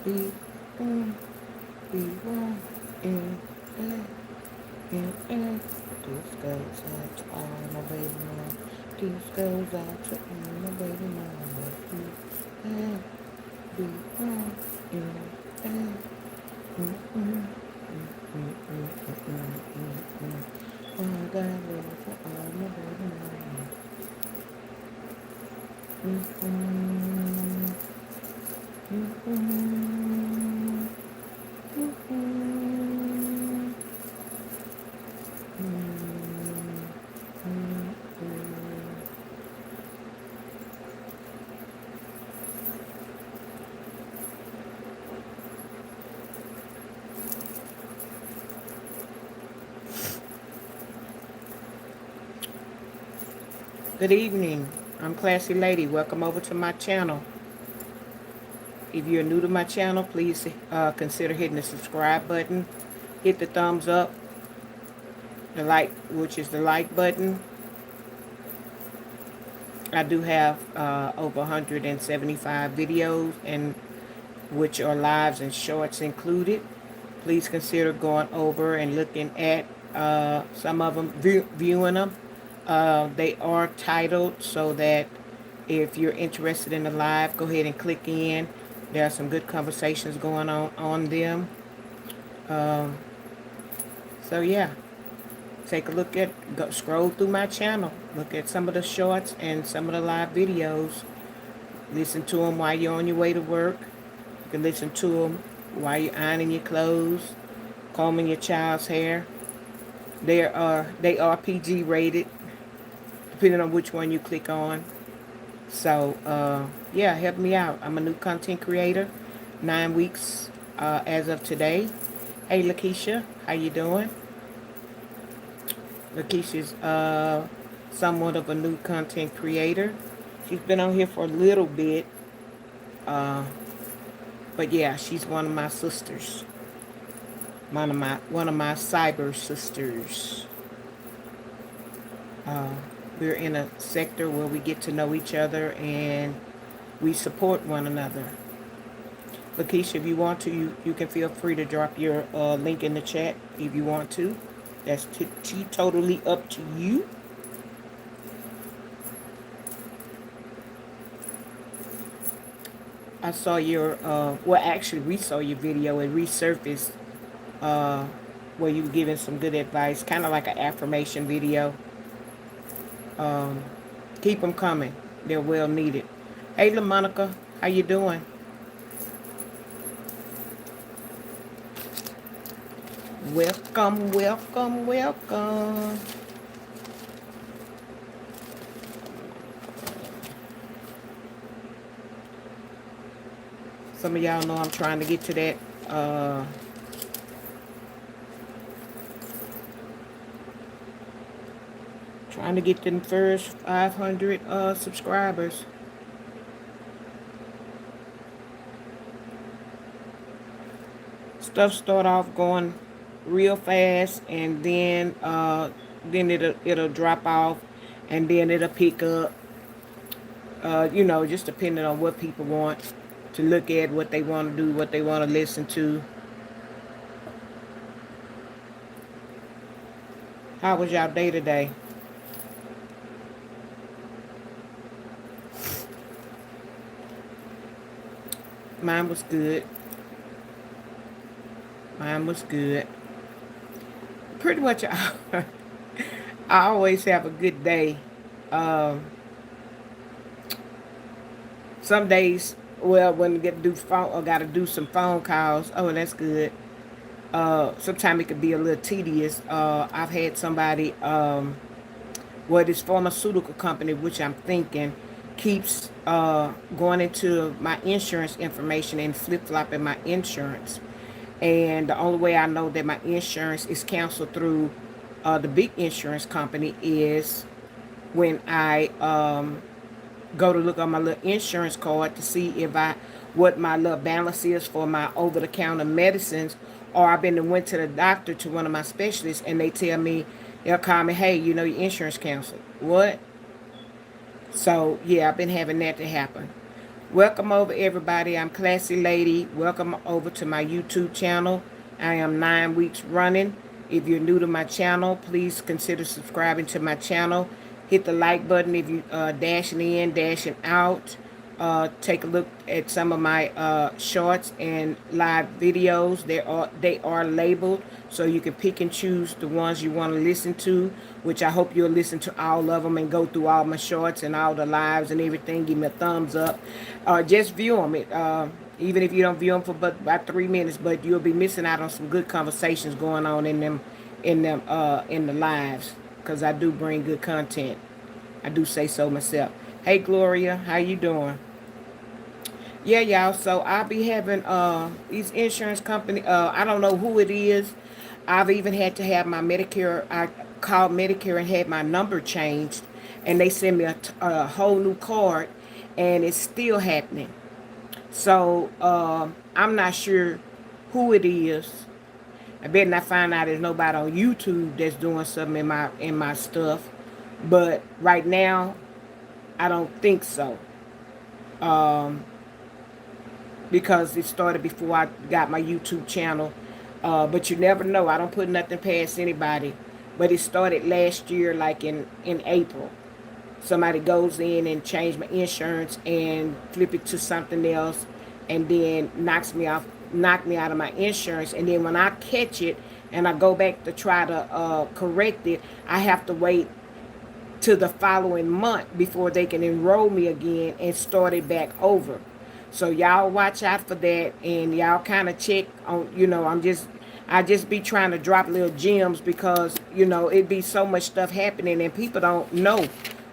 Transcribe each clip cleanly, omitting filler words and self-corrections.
B-1, B-1, N-A. This goes out to all my baby mama. This goes out to all my baby mama. B-1, N-A. Oh, God, love for all my baby mama. Good evening. I'm Classy Lady. Welcome over to my channel. If you're new to my channel, please consider hitting the subscribe button. Hit the thumbs up, the like, which is the like button. I do have over 175 videos, and which are lives and shorts included. Please consider going over and looking at some of them, viewing them. They are titled so that if you're interested in the live, go ahead and click in. There are some good conversations going on them. So yeah, take a look at, scroll through my channel. Look at some of the shorts and some of the live videos. Listen to them while you're on your way to work. You can listen to them while you're ironing your clothes, combing your child's hair. They are PG rated, depending on which one you click on. So yeah, help me out. I'm a new content creator, 9 weeks as of today. Hey Lakeisha, how you doing? Lakeisha's somewhat of a new content creator. She's been on here for a little bit, but yeah, she's one of my sisters. One of my cyber sisters. We're in a sector where we get to know each other and we support one another. Lakeisha, if you want to, you can feel free to drop your link in the chat if you want to. That's totally up to you. I saw your, well, actually, we saw your video. It resurfaced where you were giving some good advice, kind of like an affirmation video. Keep them coming. They're well needed. Hey, LaMonica, how you doing? Welcome, welcome, welcome. Some of y'all know I'm trying to get to that trying to get them first 500 subscribers. Stuff start off going real fast, and then it'll drop off, and then it'll pick up. You know, just depending on what people want to look at, what they want to do, what they want to listen to. How was y'all day today? Mine was good. Mine was good. Pretty much, I always have a good day. Some days, well, when I get to do phone, or got to do some phone calls. Oh, that's good. Sometimes it could be a little tedious. I've had somebody, well, this pharmaceutical company, which I'm thinking keeps going into my insurance information and flip-flopping my insurance. And the only way I know that my insurance is canceled through the big insurance company is when I go to look on my little insurance card to see if what my little balance is for my over-the-counter medicines, or I've been and went to the doctor, to one of my specialists, and they tell me, they'll call me, hey, you know, your insurance canceled. What? So yeah, I've been having that to happen. Welcome over, everybody. I'm Classy Lady. Welcome over to my YouTube channel. I am 9 weeks running. If you're new to my channel, please consider subscribing to my channel. Hit the like button if you dashing in, dashing out. Take a look at some of my shorts and live videos. They are labeled, so you can pick and choose the ones you want to listen to, which I hope you'll listen to all of them and go through all my shorts and all the lives and everything. Give me a thumbs up. Just view them. Even if you don't view them for but about 3 minutes, but you'll be missing out on some good conversations going on in the lives, because I do bring good content. I do say so myself. Hey Gloria, how you doing? Yeah, y'all. So I'll be having these insurance company. I don't know who it is. I've even had to have my Medicare. I called Medicare and had my number changed, and they sent me a whole new card, and it's still happening. So I'm not sure who it is. I bet not find out there's nobody on YouTube that's doing something in my stuff. But right now, I don't think so. Um, because it started before I got my YouTube channel. But you never know. I don't put nothing past anybody. But it started last year, like in April. Somebody goes in and change my insurance and flip it to something else, and then knock me out of my insurance. And then when I catch it and I go back to try to correct it, I have to wait to the following month before they can enroll me again and start it back over. So y'all watch out for that, and y'all kind of check on. I just be trying to drop little gems, because it be so much stuff happening and people don't know.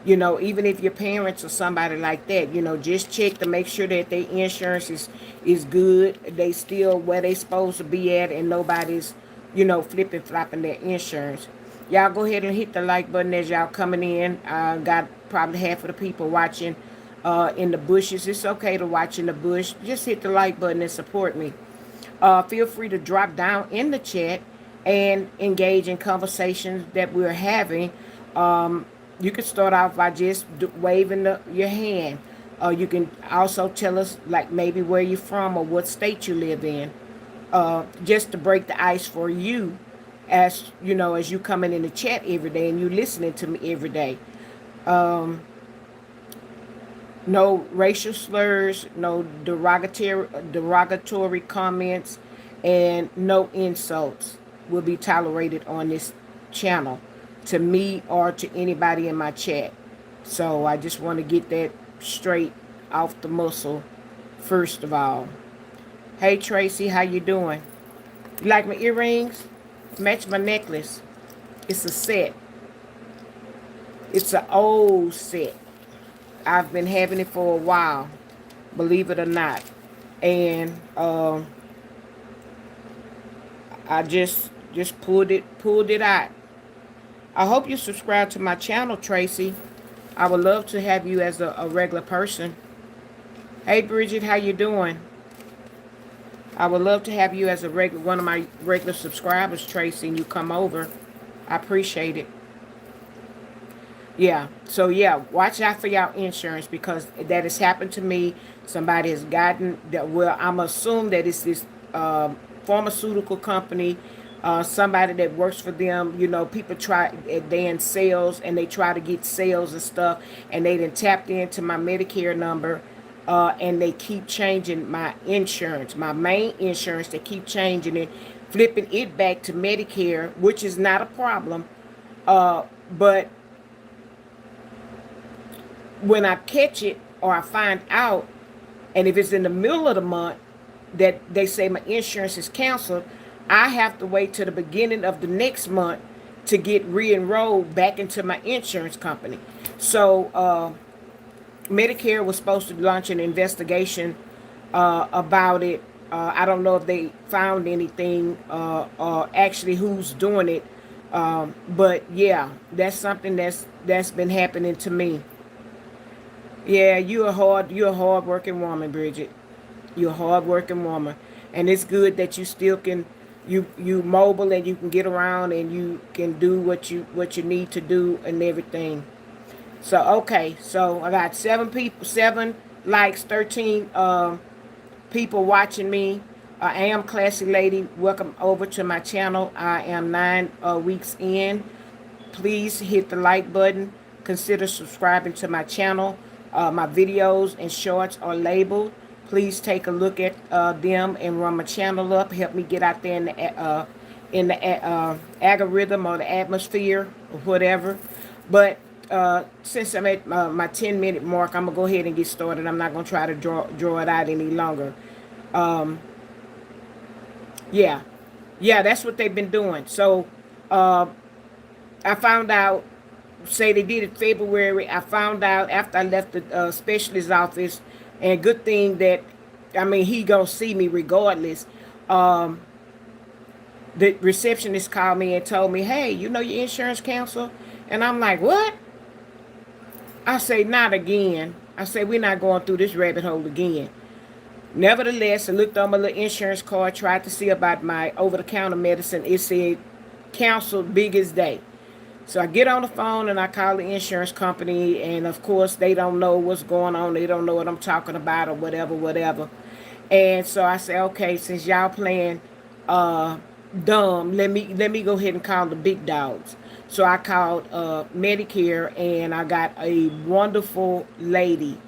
Even if your parents or somebody like that, just check to make sure that their insurance is good. They still where they supposed to be at, and nobody's flipping flopping their insurance. Y'all go ahead and hit the like button as y'all coming in. Got probably half of the people watching in the bushes. It's okay to watch in the bush. Just hit the like button and support me. Feel free to drop down in the chat and engage in conversations that we're having. You can start off by just waving your hand. You can also tell us, like, maybe where you're from or what state you live in, just to break the ice for you, as you coming in the chat every day and you listening to me every day. No racial slurs, no derogatory comments, and no insults will be tolerated on this channel to me or to anybody in my chat. So I just want to get that straight off the muscle first of all. Hey Tracy, how you doing? You like my earrings? Match my necklace. It's a set. It's an old set. I've been having it for a while, believe it or not. And I just pulled it out. I hope you subscribe to my channel, Tracy. I would love to have you as a regular person. Hey Bridget, how you doing? I would love to have you as one of my regular subscribers, Tracy, and you come over. I appreciate it. Yeah. So yeah, watch out for y'all insurance, because that has happened to me. Somebody has gotten that. Well, I'm assuming that it's this pharmaceutical company. Somebody that works for them. People try. They in sales and they try to get sales and stuff, and they then tapped into my Medicare number. And they keep changing my insurance, my main insurance. They keep changing it, flipping it back to Medicare, which is not a problem. But when I catch it or I find out, and if it's in the middle of the month that they say my insurance is canceled, I have to wait till the beginning of the next month to get re-enrolled back into my insurance company. So Medicare was supposed to launch an investigation about it. I don't know if they found anything or actually who's doing it. But yeah, that's something that's been happening to me. Yeah, you're a hard working woman, Bridget. You're a hard working woman, and it's good that you still can you mobile, and you can get around, and you can do what you need to do and everything. So okay, so I got 7 likes, 13 people watching me. I am Classy Lady. Welcome over to my channel. I am 9 weeks in. Please hit the like button. Consider subscribing to my channel. My videos and shorts are labeled. Please take a look at them and run my channel up. Help me get out there in the algorithm or the atmosphere or whatever. But since I'm at my 10-minute mark, I'm gonna go ahead and get started. I'm not gonna try to draw it out any longer. Yeah, yeah, that's what they've been doing. So I found out, say they did it February. I found out after I left the specialist office, and good thing that, I mean, he gonna see me regardless. The receptionist called me and told me, hey, you know your insurance counsel? And I'm like, what? I say, not again. I say, we're not going through this rabbit hole again. Nevertheless, I looked on my little insurance card, tried to see about my over-the-counter medicine. It said canceled biggest day. So I get on the phone and I call the insurance company, and of course they don't know what's going on. They don't know what I'm talking about or whatever. And so I say, okay, since y'all playing dumb, let me go ahead and call the big dogs. So I called Medicare, and I got a wonderful lady.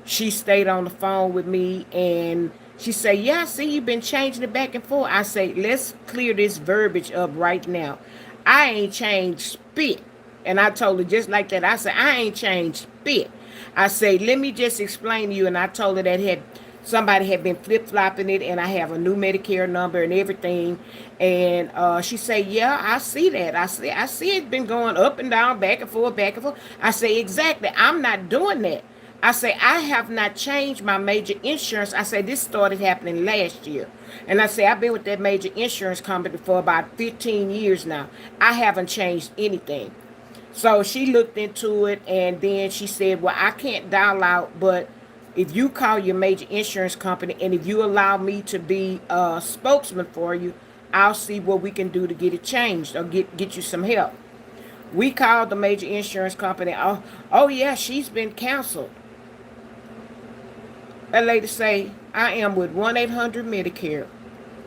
She stayed on the phone with me, and she said, yeah, I see you've been changing it back and forth. I say, let's clear this verbiage up right now. I ain't changed spit. And I told her just like that. I said, I ain't changed spit. I say, let me just explain to you. And I told her that somebody had been flip-flopping it, and I have a new Medicare number and everything. And she said, yeah, I see that. I see it's been going up and down, back and forth, back and forth. I say, exactly. I'm not doing that. I say, I have not changed my major insurance. I say, this started happening last year. And I say, I've been with that major insurance company for about 15 years now. I haven't changed anything. So she looked into it, and then she said, well, I can't dial out, but if you call your major insurance company and if you allow me to be a spokesman for you, I'll see what we can do to get it changed or get you some help. We called the major insurance company. Oh yeah, she's been canceled. That lady say, I am with 1-800-Medicare.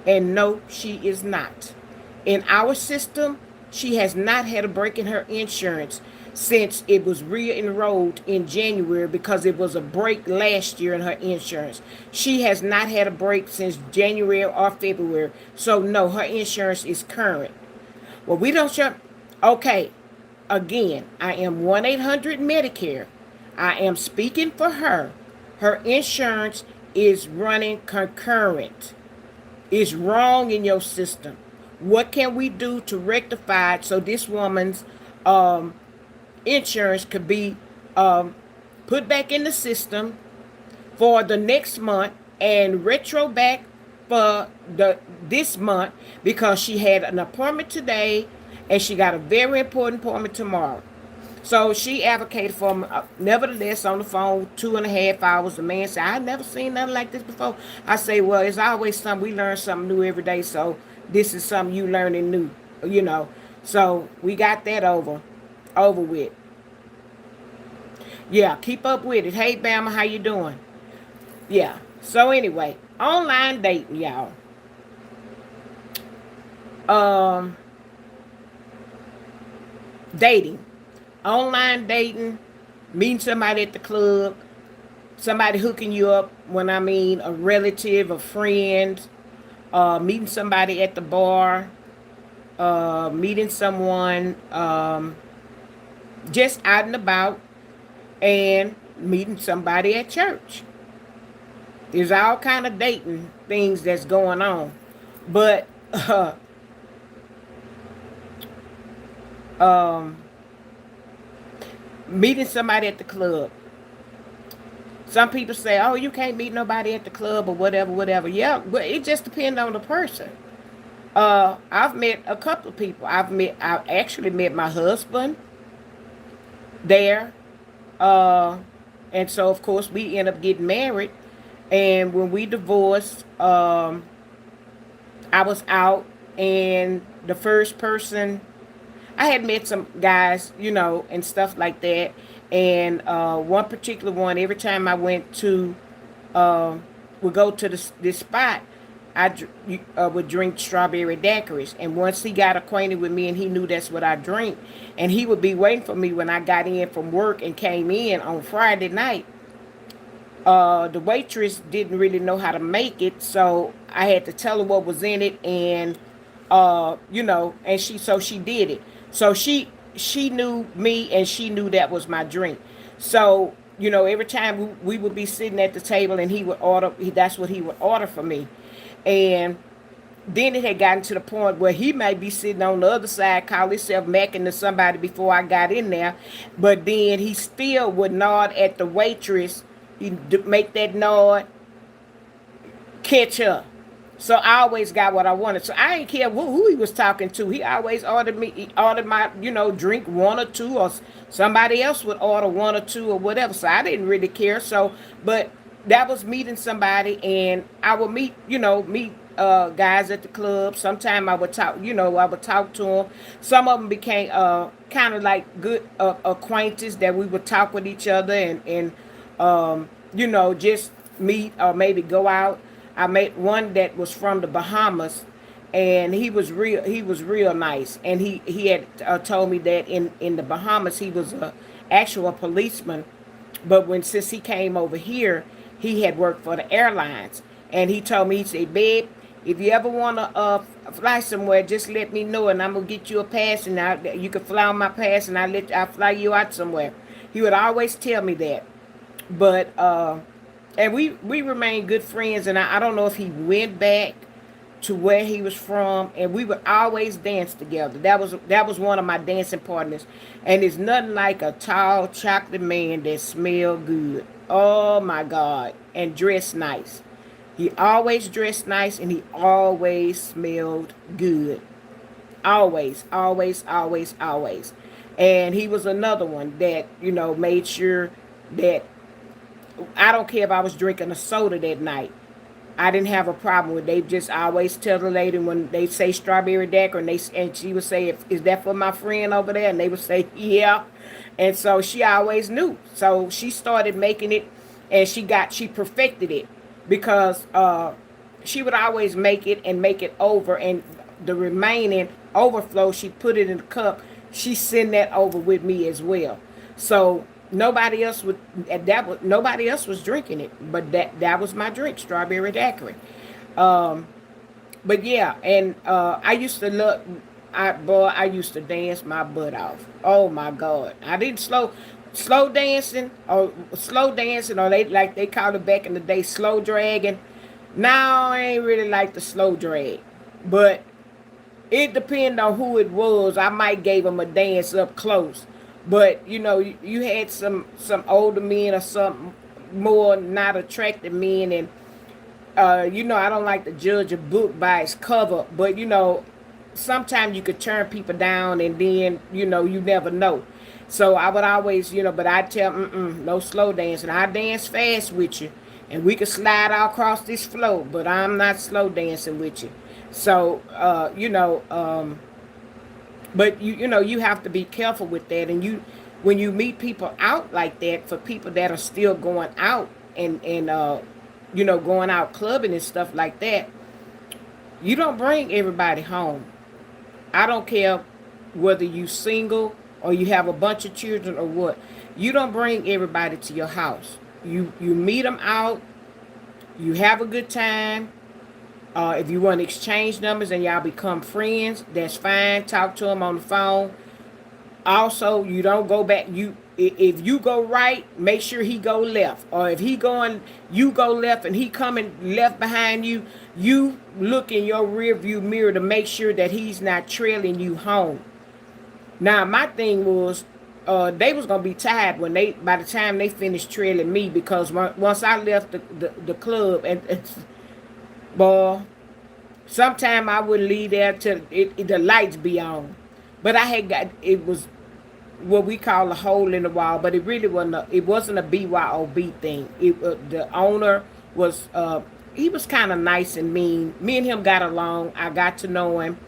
And no, she is not. In our system, she has not had a break in her insurance since it was re-enrolled in January, because it was a break last year in her insurance. She has not had a break since January or February. So no, her insurance is current. Well, we don't show. Okay, again, I am 1-800-Medicare. I am speaking for her. Her insurance is running concurrent. It's wrong in your system. What can we do to rectify it so this woman's insurance could be put back in the system for the next month and retro back for this month, because she had an appointment today and she got a very important appointment tomorrow. So she advocated for me. Nevertheless, on the phone, 2.5 hours, the man said, I've never seen nothing like this before. I say, well, it's always something. We learn something new every day. So this is something you learning new, you know. So we got that over with. Yeah, keep up with it. Hey, Bama, how you doing? Yeah. So anyway, online dating, y'all. Dating. Online dating, meeting somebody at the club, somebody hooking you up, when I mean a relative, a friend, meeting somebody at the bar, meeting someone just out and about, and meeting somebody at church. There's all kind of dating things that's going on. But meeting somebody at the club. Some people say, oh, you can't meet nobody at the club or whatever. Yeah, but it just depends on the person. I've met a couple of people. I've actually met my husband there. And so, of course, we end up getting married. And when we divorced, I was out, and the first person, I had met some guys, you know, and stuff like that. And one particular one, every time I went to, uh, would go to this spot, would drink strawberry daiquiris. And once he got acquainted with me and he knew that's what I drink, and he would be waiting for me when I got in from work and came in on Friday night. The waitress didn't really know how to make it, so I had to tell her what was in it, and and she did it. So she knew me, and she knew that was my drink. So every time we would be sitting at the table, and he would order. That's what he would order for me, and then it had gotten to the point where he might be sitting on the other side, call himself macking to somebody before I got in there, but then he still would nod at the waitress. He'd make that nod, catch up. So I always got what I wanted. So I didn't care who he was talking to. He always ordered my, drink one or two, or somebody else would order one or two or whatever. So I didn't really care. So, but that was meeting somebody, and I would meet guys at the club. Sometimes I would talk to them. Some of them became kind of like good acquaintances that we would talk with each other, and just meet or maybe go out. I met one that was from the Bahamas, and he was real. He was real nice, and he had told me that in the Bahamas he was a actual policeman, but since he came over here, he had worked for the airlines, and he told me, he said, "Babe, if you ever want to fly somewhere, just let me know, and I'm gonna get you a pass, and you can fly on my pass, and I'll fly you out somewhere." He would always tell me that, but and we remained good friends, and I don't know if he went back to where he was from, and we would always dance together. That was one of my dancing partners, and it's nothing like a tall chocolate man that smelled good. Oh my God, and dressed nice. He always dressed nice, and he always smelled good. Always, always, always, always. And he was another one that made sure that I don't care if I was drinking a soda that night. I didn't have a problem with it. They just always tell the lady when they say strawberry daiquiri, and she would say, "Is that for my friend over there?" And they would say, "Yeah." And so she always knew. So she started making it, and she perfected it, because she would always make it and make it over, and the remaining overflow, she put it in the cup. She sent that over with me as well. So nobody else was drinking it, but that was my drink, strawberry daiquiri. But yeah, and I used to love. I used to dance my butt off. Oh my God, I didn't slow dancing, or they called it back in the day, slow dragging. Now I ain't really like the slow drag, but it depends on who it was. I might gave them a dance up close, but you had some older men or some more not attractive men, and I don't like to judge a book by its cover, but sometimes you could turn people down, and then you never know. So I would always, but I tell no slow dancing. I dance fast with you, and we could slide all across this floor, but I'm not slow dancing with you. So but you have to be careful with that, and when you meet people out like that, for people that are still going out and going out clubbing and stuff like that, you don't bring everybody home. I don't care whether you single or you have a bunch of children or what. You don't bring everybody to your house. You meet them out. You have a good time. If you want to exchange numbers and y'all become friends, that's fine. Talk to them on the phone. Also, you don't go back. If you go right, make sure he go left. Or if you go left and he coming left behind you, you look in your rear view mirror to make sure that he's not trailing you home. Now, my thing was, they was gonna be tired by the time they finished trailing me, because once I left the club, and boy, sometime I would leave there till the lights be on. But it was what we call a hole in the wall, but it really wasn't a BYOB thing. The owner was he was kind of nice and mean. Me and him got along. I got to know him,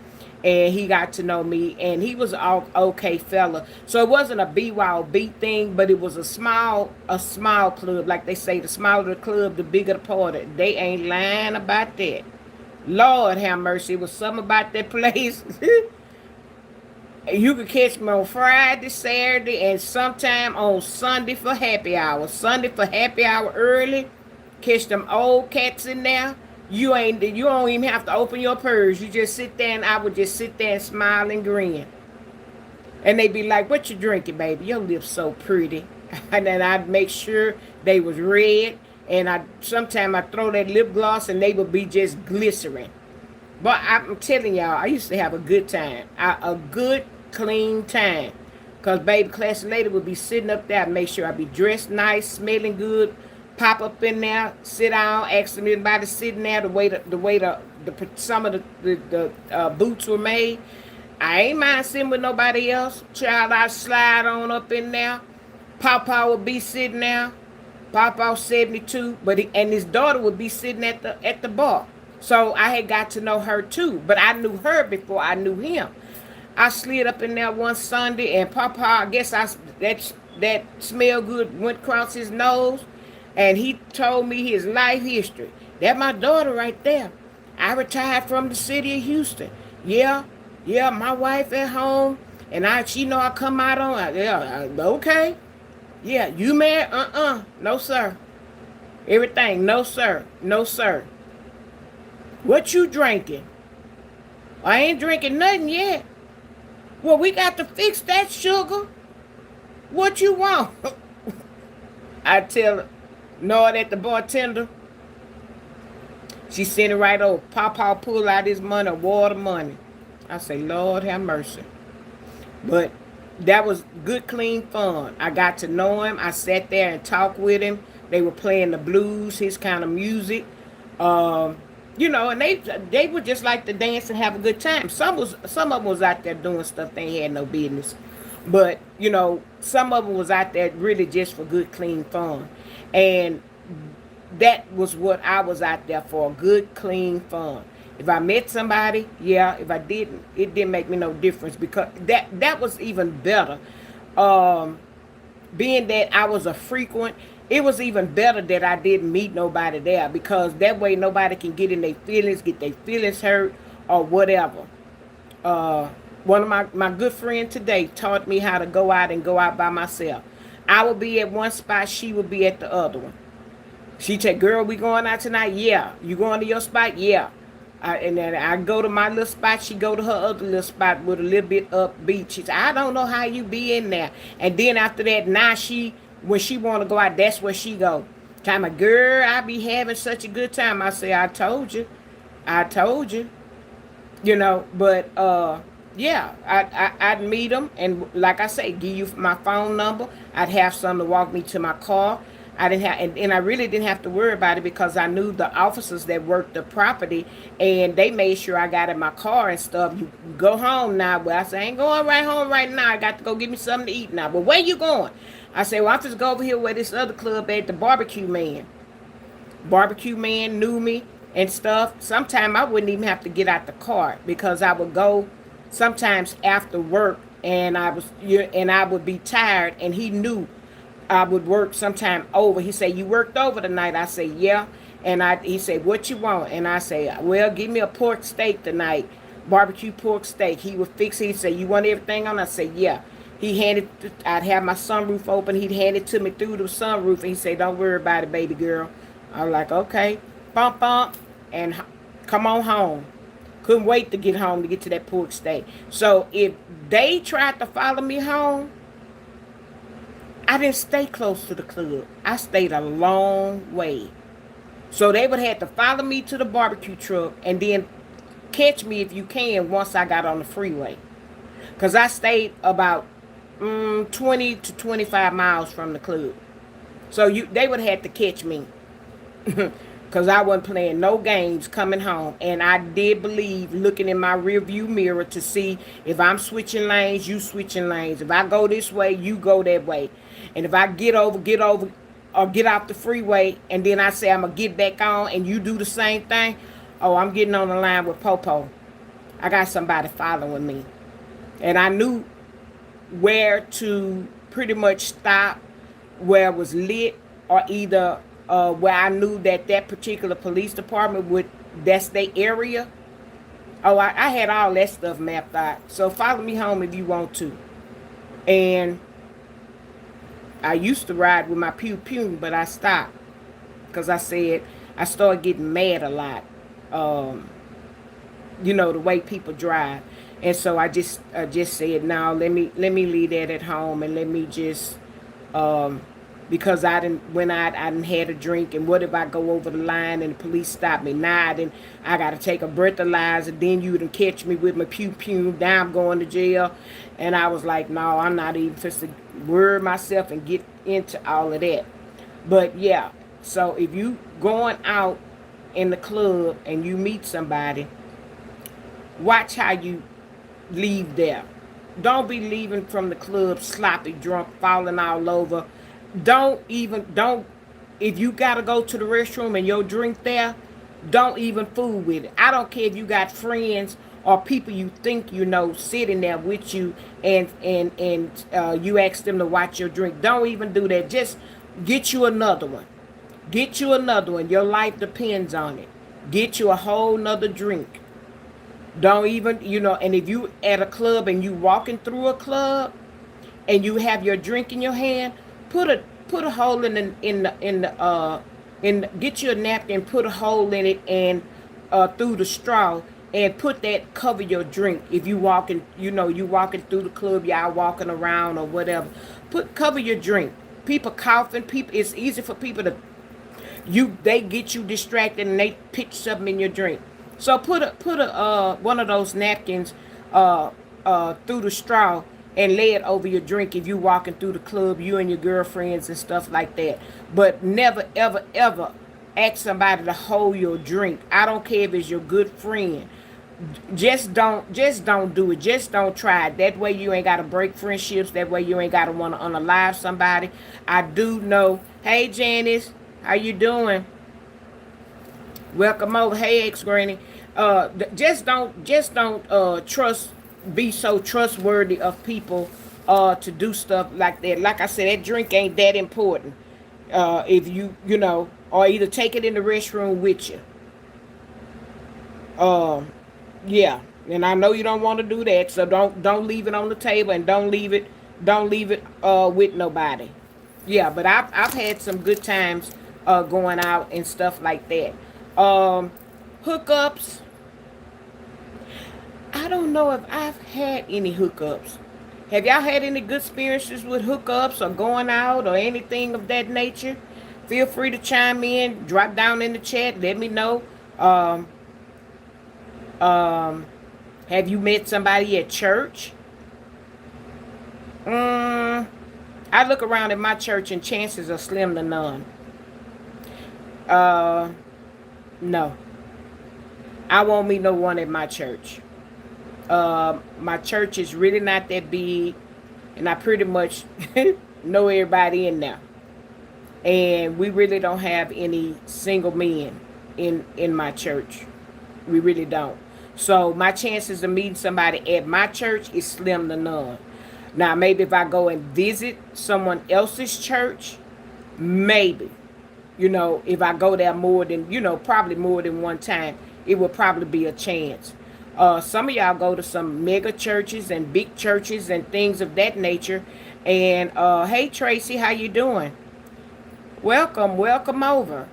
and he got to know me, and he was all okay fella. So it wasn't a BYOB thing, but it was a small club. Like they say, the smaller the club, the bigger the party. They ain't lying about that. Lord have mercy. It was something about that place. You could catch me on Friday, Saturday, and sometime on Sunday for happy hour. Sunday for happy hour early. Catch them old cats in there. You don't even have to open your purse. You just sit there, and I would just sit there and smile and grin. And they'd be like, "What you drinking, baby? Your lips so pretty." And then I'd make sure they was red. And I sometimes I throw that lip gloss, and they would be just glycerin. But I'm telling y'all, I used to have a good time. A good, clean time. Because baby, class lady would be sitting up there, make sure I be dressed nice, smelling good, pop up in there, sit down, ask them anybody sitting there the way some of the boots were made. I ain't mind sitting with nobody else. Child, I slide on up in there. Papa would be sitting there. Papa 72, and his daughter would be sitting at the bar. So I had got to know her too, but I knew her before I knew him. I slid up in there one Sunday, and Papa, I guess that smell good went across his nose, and he told me his life history. That my daughter right there. I retired from the city of Houston. Yeah, yeah, my wife at home, and she know I come out on. Yeah, okay. Yeah, you married? No, sir. Everything, no, sir. No, sir. What you drinking? I ain't drinking nothing yet. Well, we got to fix that sugar. What you want? I tell her, Nord at the bartender. She sent it right over. Papa pull out his money, water money. I say, Lord have mercy. But that was good, clean fun. I got to know him. I sat there and talked with him. They were playing the blues, his kind of music. And they would just like to dance and have a good time. Some of them was out there doing stuff they had no business, but some of them was out there really just for good, clean fun, and that was what I was out there for: good, clean fun. If I met somebody, yeah. If I didn't, it didn't make me no difference because that was even better. Being that I was a frequent, it was even better that I didn't meet nobody there because that way nobody can get in their feelings, get their feelings hurt or whatever. One of my good friend today taught me how to go out by myself. I would be at one spot, she would be at the other one. She said, "Girl, we going out tonight?" "Yeah." "You going to your spot?" "Yeah." And then I go to my little spot. She go to her other little spot with a little bit upbeat. She said, "I don't know how you be in there." And then after that, now when she want to go out, that's where she go. Time a girl, I be having such a good time. I say, I told you. But yeah, I'd meet them, and like I say, give you my phone number. I'd have someone to walk me to my car. I didn't have, and I really didn't have to worry about it because I knew the officers that worked the property, and they made sure I got in my car and stuff. You go home now. Well, I said, I ain't going right home right now. I got to go get me something to eat now. But where you going? I said, well, I'm just go over here where this other club at, the Barbecue Man. Barbecue Man knew me and stuff. Sometimes I wouldn't even have to get out the car because I would go sometimes after work, and I would be tired, and he knew I would work sometime over. He said, "You worked over tonight?" I said, "Yeah." And he said, "What you want?" And I say, "Well, give me a pork steak tonight, barbecue pork steak." He would fix it. He said, "You want everything on?" I said, "Yeah." I'd have my sunroof open. He'd hand it to me through the sunroof, and he said, "Don't worry about it, baby girl." I was like, "Okay." Bump, bump, and come on home. Couldn't wait to get home to get to that pork steak. So if they tried to follow me home, I didn't stay close to the club. I stayed a long way. So they would have to follow me to the barbecue truck and then catch me if you can once I got on the freeway. Because I stayed about 20 to 25 miles from the club. So they would have to catch me. Because I wasn't playing no games coming home. And I did believe looking in my rearview mirror to see if I'm switching lanes, you switching lanes. If I go this way, you go that way. And if I get over, or get off the freeway, and then I say I'm going to get back on, and you do the same thing, oh, I'm getting on the line with Popo. I got somebody following me. And I knew where to pretty much stop, where it was lit, or either where I knew that that particular police department would, that's their area. Oh, I had all that stuff mapped out. So follow me home if you want to. And I used to ride with my pew pew, but I stopped because I said I started getting mad a lot. Um, the way people drive, and so I just said, no, let me leave that at home, and let me just um, because I didn't when I didn't had a drink, and what if I go over the line and the police stop me? Now I got to take a breathalyzer, then you done catch me with my pew pew. Now I'm going to jail, and I was like, no, I'm not even supposed to worry myself and get into all of that. But yeah, so if you going out in the club and you meet somebody, watch how you leave there. Don't be leaving from the club sloppy drunk, falling all over. Don't if you gotta go to the restroom and your drink there, don't even fool with it. I don't care if you got friends or people you think you know sitting there with you, and you ask them to watch your drink. Don't even do that. Just get you another one. Get you another one. Your life depends on it. Get you a whole nother drink. Don't even, and if you at a club and you walking through a club and you have your drink in your hand, put a hole in get you a napkin, put a hole in it, and through the straw, and put that, cover your drink. If you walking, you walking through the club, y'all walking around or whatever, cover your drink. People coughing, it's easy for people to, they get you distracted and they pitch something in your drink. So put a one of those napkins through the straw and lay it over your drink if you walking through the club, you and your girlfriends and stuff like that. But never ever ever ask somebody to hold your drink. I don't care if it's your good friend. Just don't do it. Just don't try it. That way you ain't gotta break friendships. That way you ain't gotta want to unalive somebody. I do know. Hey Janice, how you doing? Welcome over. Hey ex granny. Just don't trust, be so trustworthy of people to do stuff like that. Like I said, that drink ain't that important. If or either take it in the restroom with you. Um, yeah, and I know you don't want to do that, so don't leave it on the table, and don't leave it with nobody. Yeah, but I've had some good times going out and stuff like that. Hookups. I don't know if I've had any hookups. Have y'all had any good experiences with hookups or going out or anything of that nature? Feel free to chime in, drop down in the chat, let me know. Um, um, have you met somebody at church? Mm, I look around at my church and chances are slim to none. Uh, no, I won't meet no one at my church. My church is really not that big, and I pretty much know everybody in there. And we really don't have any single men in my church. We really don't. So my chances of meeting somebody at my church is slim to none. Now maybe if I go and visit someone else's church, maybe. If I go there more than, probably more than one time, it would probably be a chance. Some of y'all go to some mega churches and big churches and things of that nature. And hey Tracy, how you doing? Welcome over.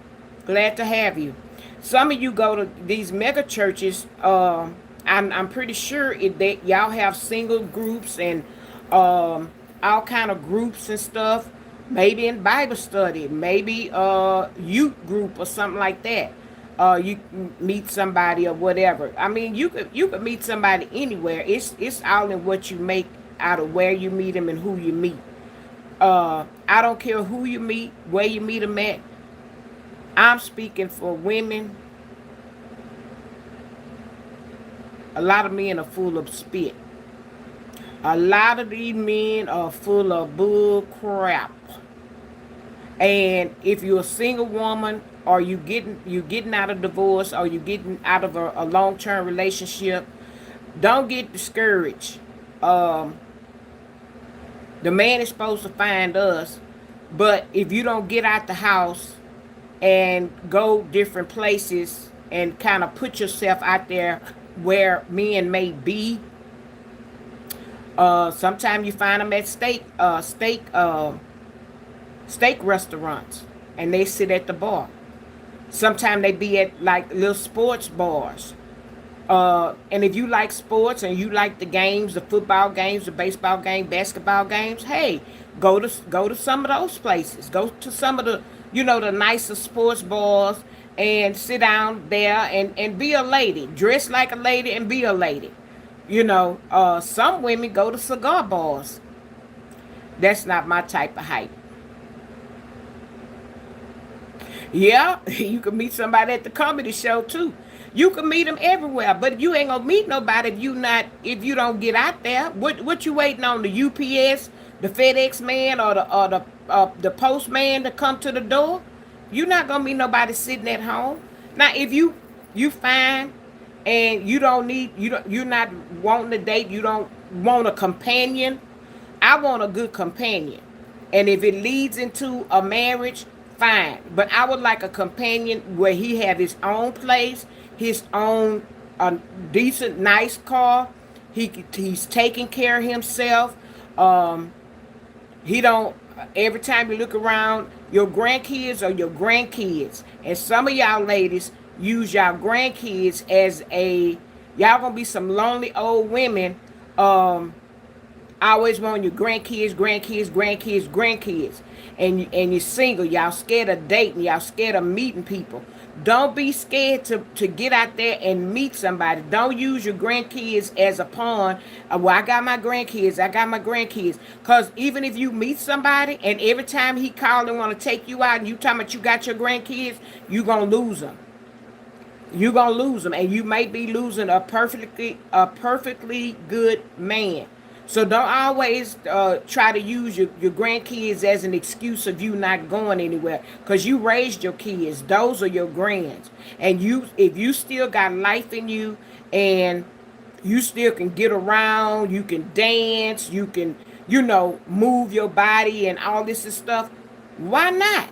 Glad to have you. Some of you go to these mega churches. I'm pretty sure that y'all have single groups and all kind of groups and stuff. Maybe in Bible study, maybe youth group or something like that. You meet somebody or whatever. I mean, you could meet somebody anywhere. It's all in what you make out of where you meet them and who you meet. I don't care who you meet, where you meet them at. I'm speaking for women. A lot of men are full of spit. A lot of these men are full of bull crap. And if you're a single woman, or you getting out of divorce, or you getting out of a long-term relationship, Don't get discouraged. Um, the man is supposed to find us, but if you don't get out the house and go different places and kind of put yourself out there where men may be, sometimes you find them at steak restaurants, and they sit at the bar. Sometimes they be at like little sports bars. And if you like sports and you like the games, the football games, the baseball game, basketball games, hey, go to some of those places. Go to some of the the nicer sports bars and sit down there and be a lady. Dress like a lady and be a lady. Some women go to cigar bars. That's not my type of hype. Yeah, you can meet somebody at the comedy show too. You can meet them everywhere, but you ain't gonna meet nobody if you don't get out there. What you waiting on, the UPS, the FedEx man, or the postman to come to the door? You're not gonna meet nobody sitting at home. Now, if you find and you're not wanting to date, you don't want a companion. I want a good companion. And if it leads into a marriage, fine. But I would like a companion where he have his own place, his own decent, nice car. He's taking care of himself. Um, he don't. Every time you look around, your grandkids are your grandkids, and some of y'all ladies use y'all grandkids as a. Y'all gonna be some lonely old women. I always want your grandkids, grandkids, grandkids, grandkids. And you're single. Y'all scared of dating. Y'all scared of meeting people. Don't be scared to get out there and meet somebody. Don't use your grandkids as a pawn. Well, I got my grandkids. I got my grandkids. Because even if you meet somebody and every time he call and want to take you out and you talking about you got your grandkids, you going to lose them. You're going to lose them. And you may be losing a perfectly good man. So don't always try to use your grandkids as an excuse of you not going anywhere, because you raised your kids. Those are your grands. And if you still got life in you and you still can get around, you can dance, you can, move your body and all this stuff, why not?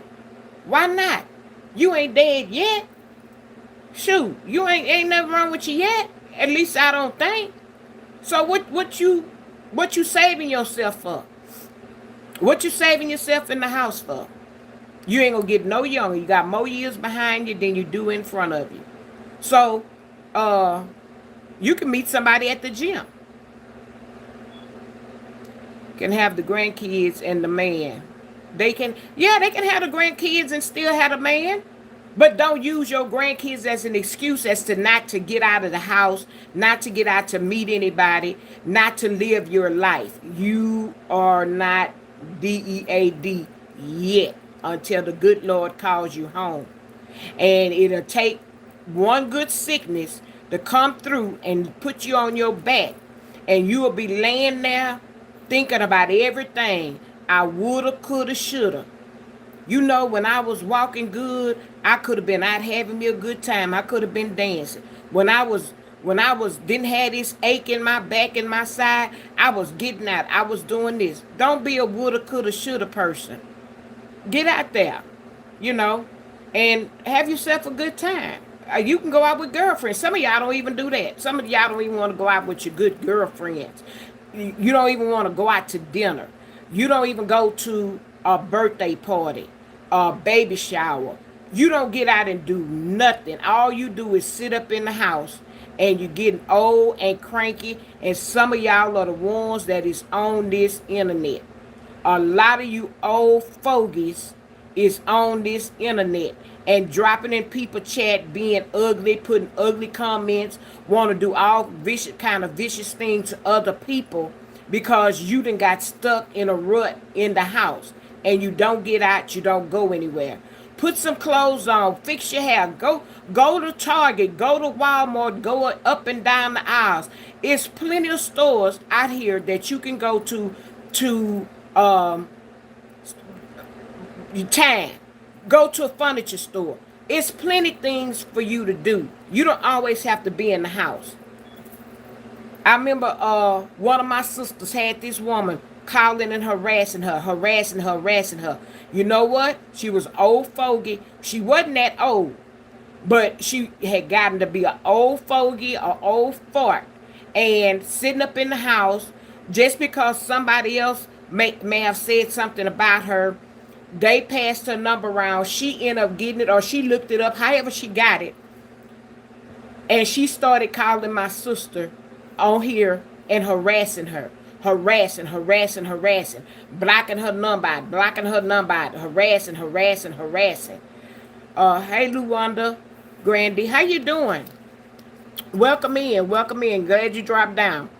Why not? You ain't dead yet. Shoot, you ain't nothing wrong with you yet. At least I don't think. So what you saving yourself for? What you saving yourself in the house for? You ain't gonna get no younger. You got more years behind you than you do in front of you. So, you can meet somebody at the gym. Can have the grandkids and the man. They can have the grandkids and still have a man. But don't use your grandkids as an excuse as to not to get out of the house, not to get out to meet anybody, not to live your life. You are not DEAD yet until the good Lord calls you home. And it'll take one good sickness to come through and put you on your back. And you will be laying there thinking about everything. I woulda, coulda, shoulda. When I was walking good, I could have been out having me a good time. I could have been dancing. When I was didn't have this ache in my back and my side, I was getting out. I was doing this. Don't be a woulda, coulda, shoulda person. Get out there, you know, and have yourself a good time. You can go out with girlfriends. Some of y'all don't even do that. Some of y'all don't even want to go out with your good girlfriends. You don't even want to go out to dinner. You don't even go to a birthday party, a baby shower. You don't get out and do nothing. All you do is sit up in the house, and you're getting old and cranky. And some of y'all are the ones that is on this internet. A lot of you old fogies is on this internet and dropping in people chat, being ugly, putting ugly comments, want to do all vicious things to other people because you done got stuck in a rut in the house and you don't get out, you don't go anywhere. Put some clothes on, fix your hair, go to Target, go to Walmart, go up and down the aisles. It's plenty of stores out here that you can go to time. Go to a furniture store. It's plenty things for you to do. You don't always have to be in the house. I remember one of my sisters had this woman calling and harassing her. You know what? She was old fogey. She wasn't that old, but she had gotten to be an old fogey, an old fart, and sitting up in the house just because somebody else may have said something about her. They passed her number around. She ended up getting it, or she looked it up. However, she got it, and she started calling my sister on here and harassing her. Harassing, blocking her number out, harassing. Hey Luanda, Grandy, how you doing? Welcome in. Glad you dropped down.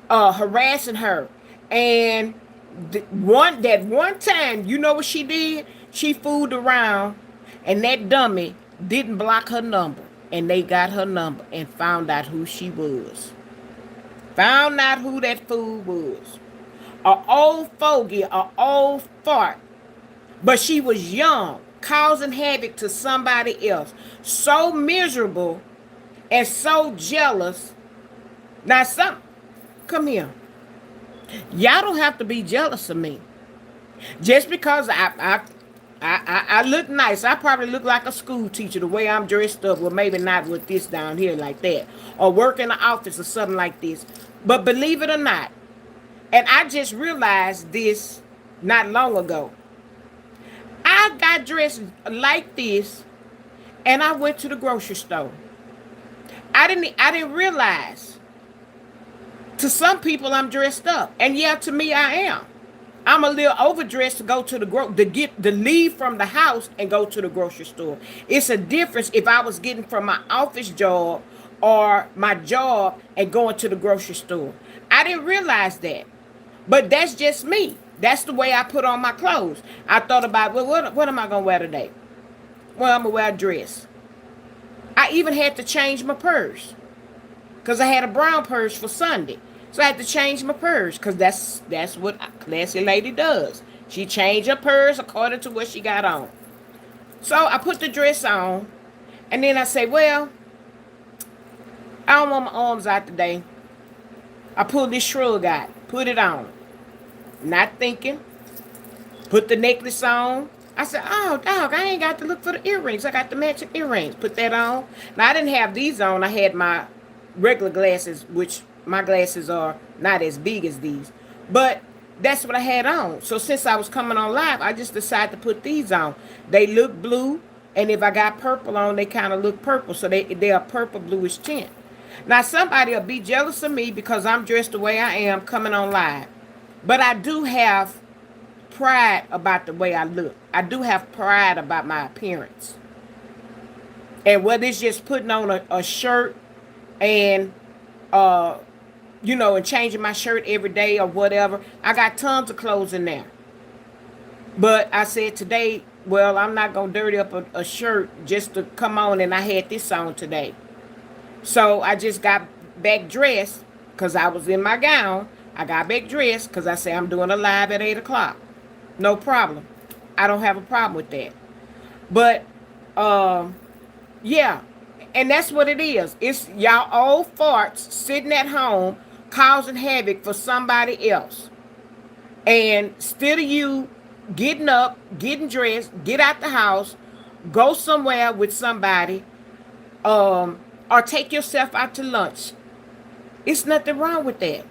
Harassing her, and one time, you know what she did? She fooled around, and that dummy didn't block her number, and they got her number and found out who she was. Found out who that fool was. A old fogey, a old fart, but she was young, causing havoc to somebody else. So miserable and so jealous. Now, come here. Y'all don't have to be jealous of me. Just because I look nice. I probably look like a school teacher the way I'm dressed up. Well, maybe not with this down here like that. Or work in the office or something like this. But believe it or not, and I just realized this not long ago. I got dressed like this and I went to the grocery store. I didn't realize. To some people I'm dressed up. And yeah, to me I am. I'm a little overdressed to go to to leave from the house and go to the grocery store. It's a difference if I was getting from my office job or my job and going to the grocery store. I didn't realize that. But that's just me. That's the way I put on my clothes. I thought about, well, what am I going to wear today? Well, I'm going to wear a dress. I even had to change my purse because I had a brown purse for Sunday. So I had to change my purse because that's what a classy lady does. She changed her purse according to what she got on. So I put the dress on, and then I say, well, I don't want my arms out today. I pulled this shrug out, put it on. Not thinking. Put the necklace on. I said, oh, dog, I ain't got to look for the earrings. I got the matching earrings. Put that on. Now, I didn't have these on. I had my regular glasses, which my glasses are not as big as these. But that's what I had on. So since I was coming on live, I just decided to put these on. They look blue. And if I got purple on, they kind of look purple. So they are purple bluish tint. Now, somebody will be jealous of me because I'm dressed the way I am coming on live. But I do have pride about the way I look. I do have pride about my appearance. And whether it's just putting on a shirt and, and changing my shirt every day or whatever, I got tons of clothes in there. But I said today, well, I'm not going to dirty up a shirt just to come on, and I had this on today. So I just got back dressed because I was in my gown. I got back dressed because I say I'm doing a live at 8 o'clock. No problem. I don't have a problem with that. But, yeah. And that's what it is. It's y'all old farts sitting at home causing havoc for somebody else. And instead of you getting up, getting dressed, get out the house, go somewhere with somebody, or take yourself out to lunch. It's nothing wrong with that.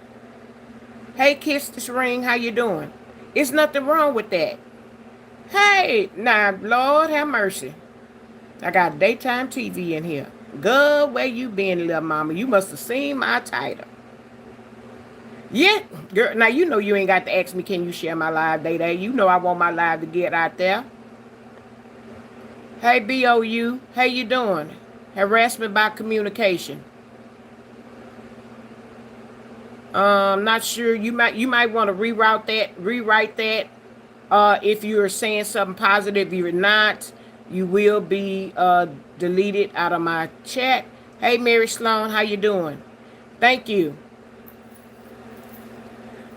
Hey, Kiss This Ring, how you doing? It's nothing wrong with that. Hey, now, Lord have mercy. I got daytime TV in here. Good, where you been, little mama? You must have seen my title. Yeah, girl, now you know you ain't got to ask me, can you share my live data? You know I want my live to get out there. Hey, BOU, how you doing? Harassment by communication. Not sure. You might want to rewrite that. If you're saying something positive, if you're not, you will be deleted out of my chat. Hey, Mary Sloan, how you doing? Thank you.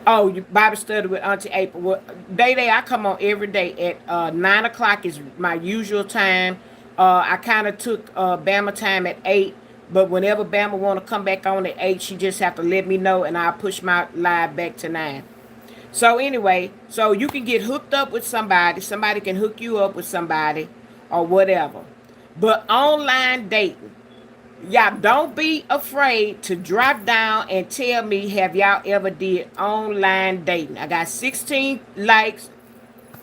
Oh, you Bible study with Auntie April. Well, Day, I come on every day at 9 o'clock is my usual time. I kind of took Bama time at 8 But whenever Bama want to come back on at 8, she just have to let me know, and I'll push my live back to 9. So anyway, so you can get hooked up with somebody. Somebody can hook you up with somebody or whatever. But online dating, y'all don't be afraid to drop down and tell me, have y'all ever did online dating? I got 16 likes,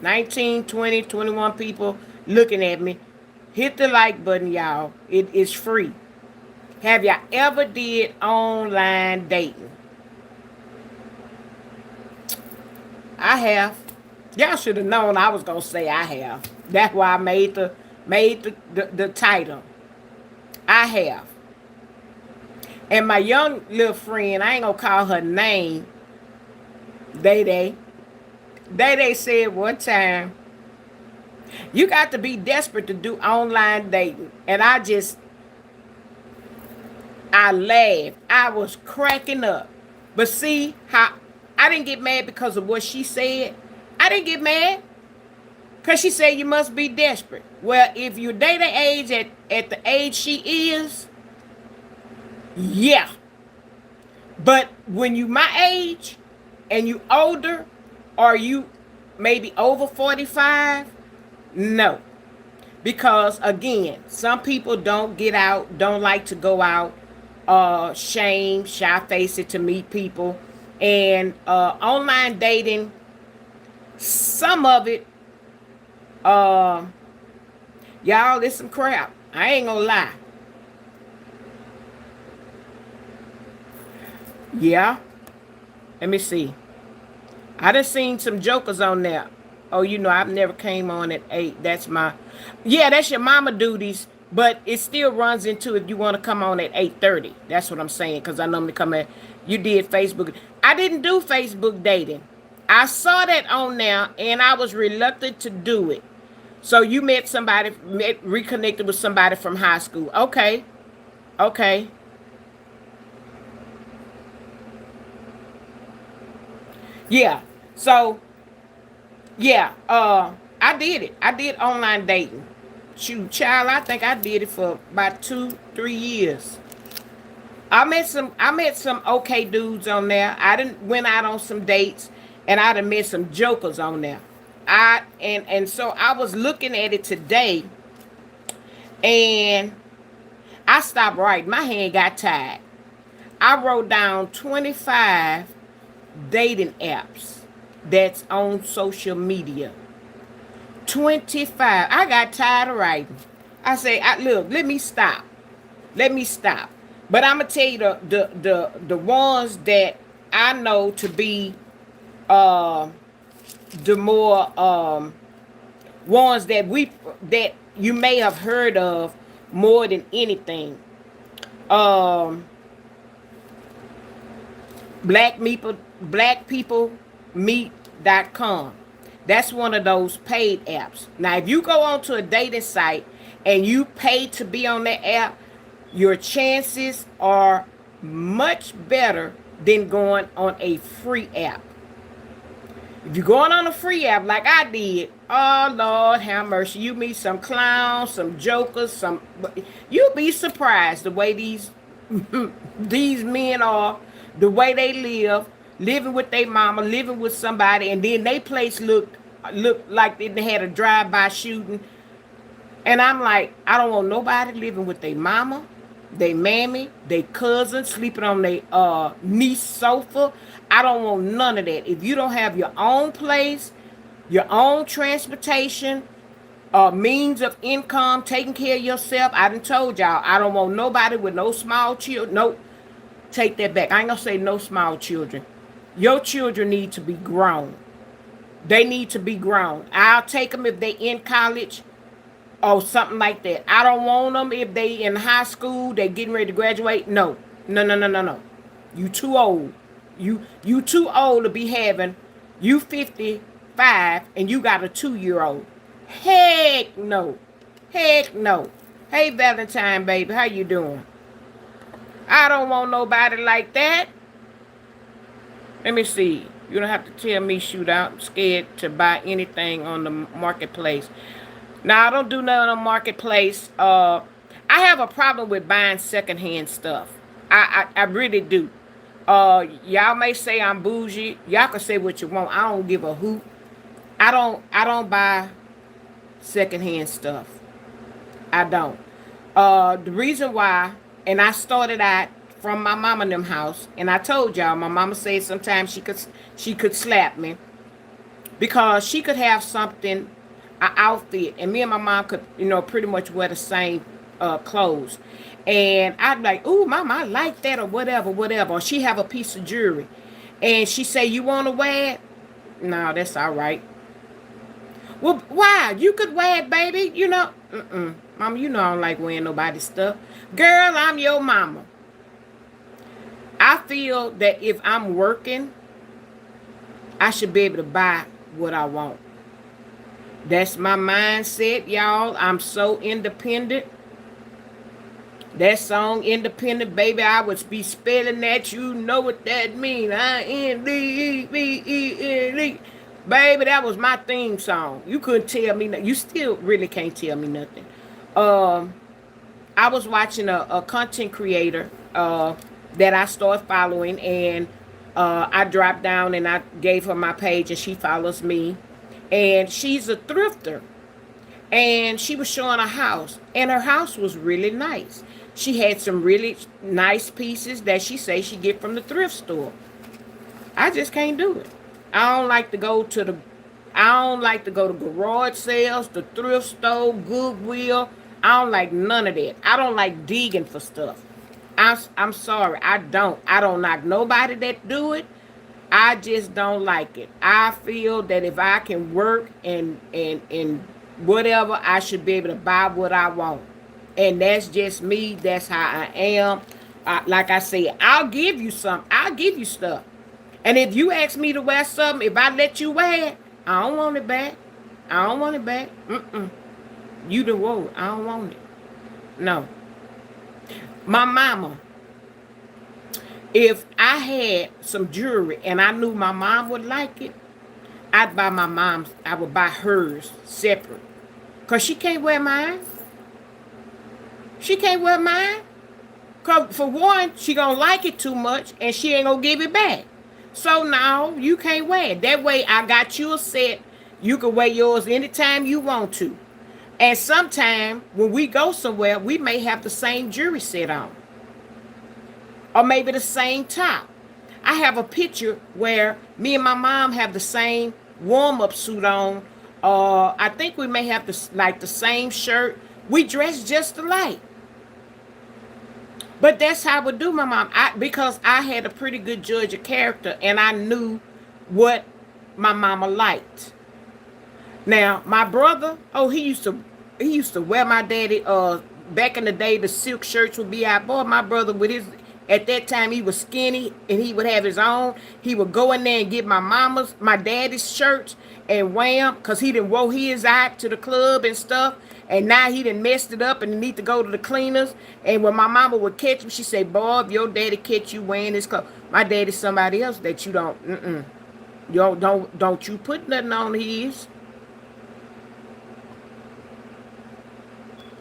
19, 20, 21 people looking at me. Hit the like button, y'all. It is free. Have y'all ever did online dating? I have. Y'all should have known I was gonna say I have. That's why I made the title. I have. And my young little friend, I ain't gonna call her name, Day Day. Day Day said one time, you got to be desperate to do online dating. And I laughed. I was cracking up. But see how I didn't get mad because of what she said. I didn't get mad because she said you must be desperate. Well, if you're dating age at the age she is, yeah. But when you my age and you older, or you maybe over 45, no. Because again, some people don't get out, don't like to go out, shy face it to meet people. And online dating, some of it, uh, y'all, it's some crap. I ain't gonna lie. Yeah. Let me see. I done seen some jokers on there. Oh, I've never came on at 8. Yeah, that's your mama duties. But it still runs into if you want to come on at 8:30. That's what I'm saying. Because I normally come at, you did Facebook. I didn't do Facebook dating. I saw that on there and I was reluctant to do it. So you reconnected with somebody from high school. Okay. Okay. Yeah. So yeah, I did it. I did online dating. Shoot, child, I think I did it for about 2, 3 years. I met some okay dudes on there. I didn't went out on some dates, and I done met some jokers on there. So I was looking at it today, and I stopped writing. My hand got tired. I wrote down 25 dating apps that's on social media. 25. I got tired of writing. I say, look, let me stop. Let me stop. But I'm gonna tell you the ones that I know to be uh the more ones that you may have heard of more than anything. Um black people meet.com. That's one of those paid apps. Now, if you go onto a dating site and you pay to be on that app, your chances are much better than going on a free app. If you're going on a free app like I did, oh Lord have mercy, you meet some clowns, some jokers, you'll be surprised the way these these men are, the way they live, living with their mama, living with somebody, and then they place looked like they had a drive-by shooting. And I'm like, I don't want nobody living with their mama, their mammy, their cousin, sleeping on their niece sofa. I don't want none of that. If you don't have your own place, your own transportation, means of income, taking care of yourself, I done told y'all, I don't want nobody with no small children. Nope. Take that back. I ain't gonna say no small children. Your children need to be grown. They need to be grown. I'll take them if they in college or something like that. I don't want them if they in high school, they getting ready to graduate. No. No, no, no, no, no. You too old. You too old to be having, you 55 and you got a 2-year-old. Heck no. Heck no. Hey Valentine baby, how you doing? I don't want nobody like that. Let me see. You don't have to tell me, shoot out. I'm scared to buy anything on the marketplace. Now, I don't do nothing on the marketplace. I have a problem with buying secondhand stuff. I really do. Y'all may say I'm bougie. Y'all can say what you want. I don't give a hoot. I don't buy secondhand stuff. I don't. The reason why, and I started out from my mama and them house, and I told y'all my mama said sometimes she could slap me because she could have something, an outfit, and me and my mom could, pretty much wear the same clothes. And I'd be like, ooh, mama, I like that, or whatever, whatever. Or she have a piece of jewelry. And she say, you want to wear it? No, that's all right. Well, why? You could wear it, baby. Mama, I don't like wearing nobody's stuff. Girl, I'm your mama. I feel that if I'm working, I should be able to buy what I want. That's my mindset, y'all. I'm so independent. That song, Independent, baby, I would be spelling that. You know what that means. INDEPENDE. Baby, that was my theme song. You couldn't tell me nothing. You still really can't tell me nothing. Um, I was watching a content creator that I started following, and I dropped down and I gave her my page, and she follows me. And she's a thrifter. And she was showing a house, and her house was really nice. She had some really nice pieces that she say she get from the thrift store. I just can't do it. I don't like to go to the I don't like to go to garage sales, the thrift store, Goodwill. I don't like none of that. I don't like digging for stuff. I'm sorry. I don't knock nobody that do it. I just don't like it. I feel that if I can work and whatever, I should be able to buy what I want. And that's just me. That's how I am. Like I say, I'll give you some. I'll give you stuff. And if you ask me to wear something, if I let you wear it, I don't want it back. I don't want it back. You the whoa. I don't want it. No. My mama, if I had some jewelry and I knew my mom would like it, I would buy hers separate. Because she can't wear mine. She can't wear mine. Because for one, she going to like it too much and she ain't going to give it back. So now you can't wear it. That way I got you a set. You can wear yours anytime you want to. And sometime when we go somewhere, we may have the same jewelry set on. Or maybe the same top. I have a picture where me and my mom have the same warm-up suit on. I think we may have the same shirt. We dress just alike. But that's how I would do my mom. Because I had a pretty good judge of character and I knew what my mama liked. Now, my brother, he used to wear my daddy back in the day the silk shirts would be out. Boy, my brother with his at that time he was skinny and he would have his own. He would go in there and get my daddy's shirts and wear them because he didn't wore his out to the club and stuff. And now he done messed it up and need to go to the cleaners. And when my mama would catch him, she say, boy, if your daddy catch you wearing this clothes, my daddy's somebody else that you don't, don't you put nothing on his.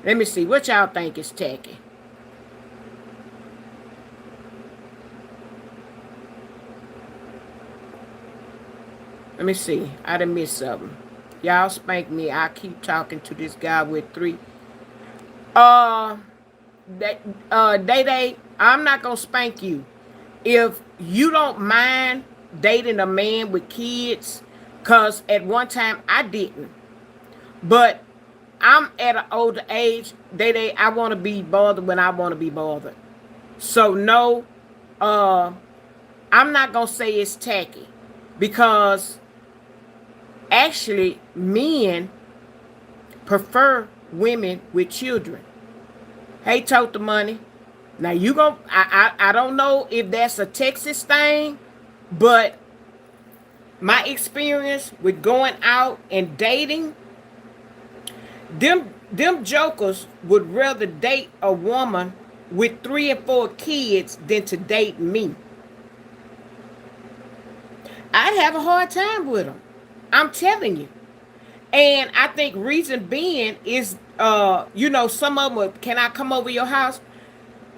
Let me see, what y'all think is tacky? Let me see, I done missed something. Y'all spank me. I keep talking to this guy with three. Uh, Day, I'm not gonna spank you. If you don't mind dating a man with kids, cause at one time I didn't. But I'm at an older age. I want to be bothered when I want to be bothered. So no, I'm not gonna say it's tacky, because actually men prefer women with children. Hey, tote the money. Now you gon' I don't know if that's a Texas thing, but my experience with going out and dating, them jokers would rather date a woman with 3 and 4 kids than to date me. I'd have a hard time with them. I'm telling you. And I think reason being is some of them can I come over your house?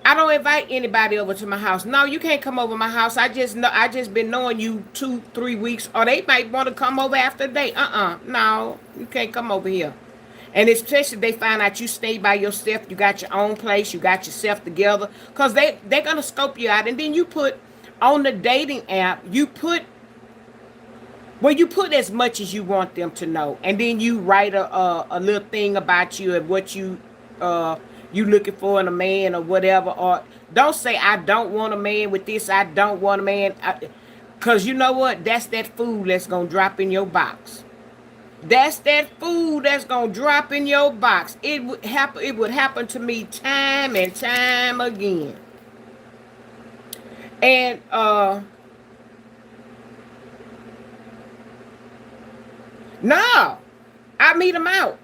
I don't invite anybody over to my house. No, you can't come over my house. I just been knowing you 2, 3 weeks, or they might want to come over after a day. No, you can't come over here. And especially if they find out you stay by yourself, you got your own place, you got yourself together, because they're gonna scope you out, and then you put on the dating app, you put as much as you want them to know, and then you write a little thing about you and what you looking for in a man or whatever. Or don't say I don't want a man with this. I don't want a man, cause you know what? That's that food that's gonna drop in your box. That's that food that's gonna drop in your box. It would happen. It would happen to me time and time again. And no, I meet him out.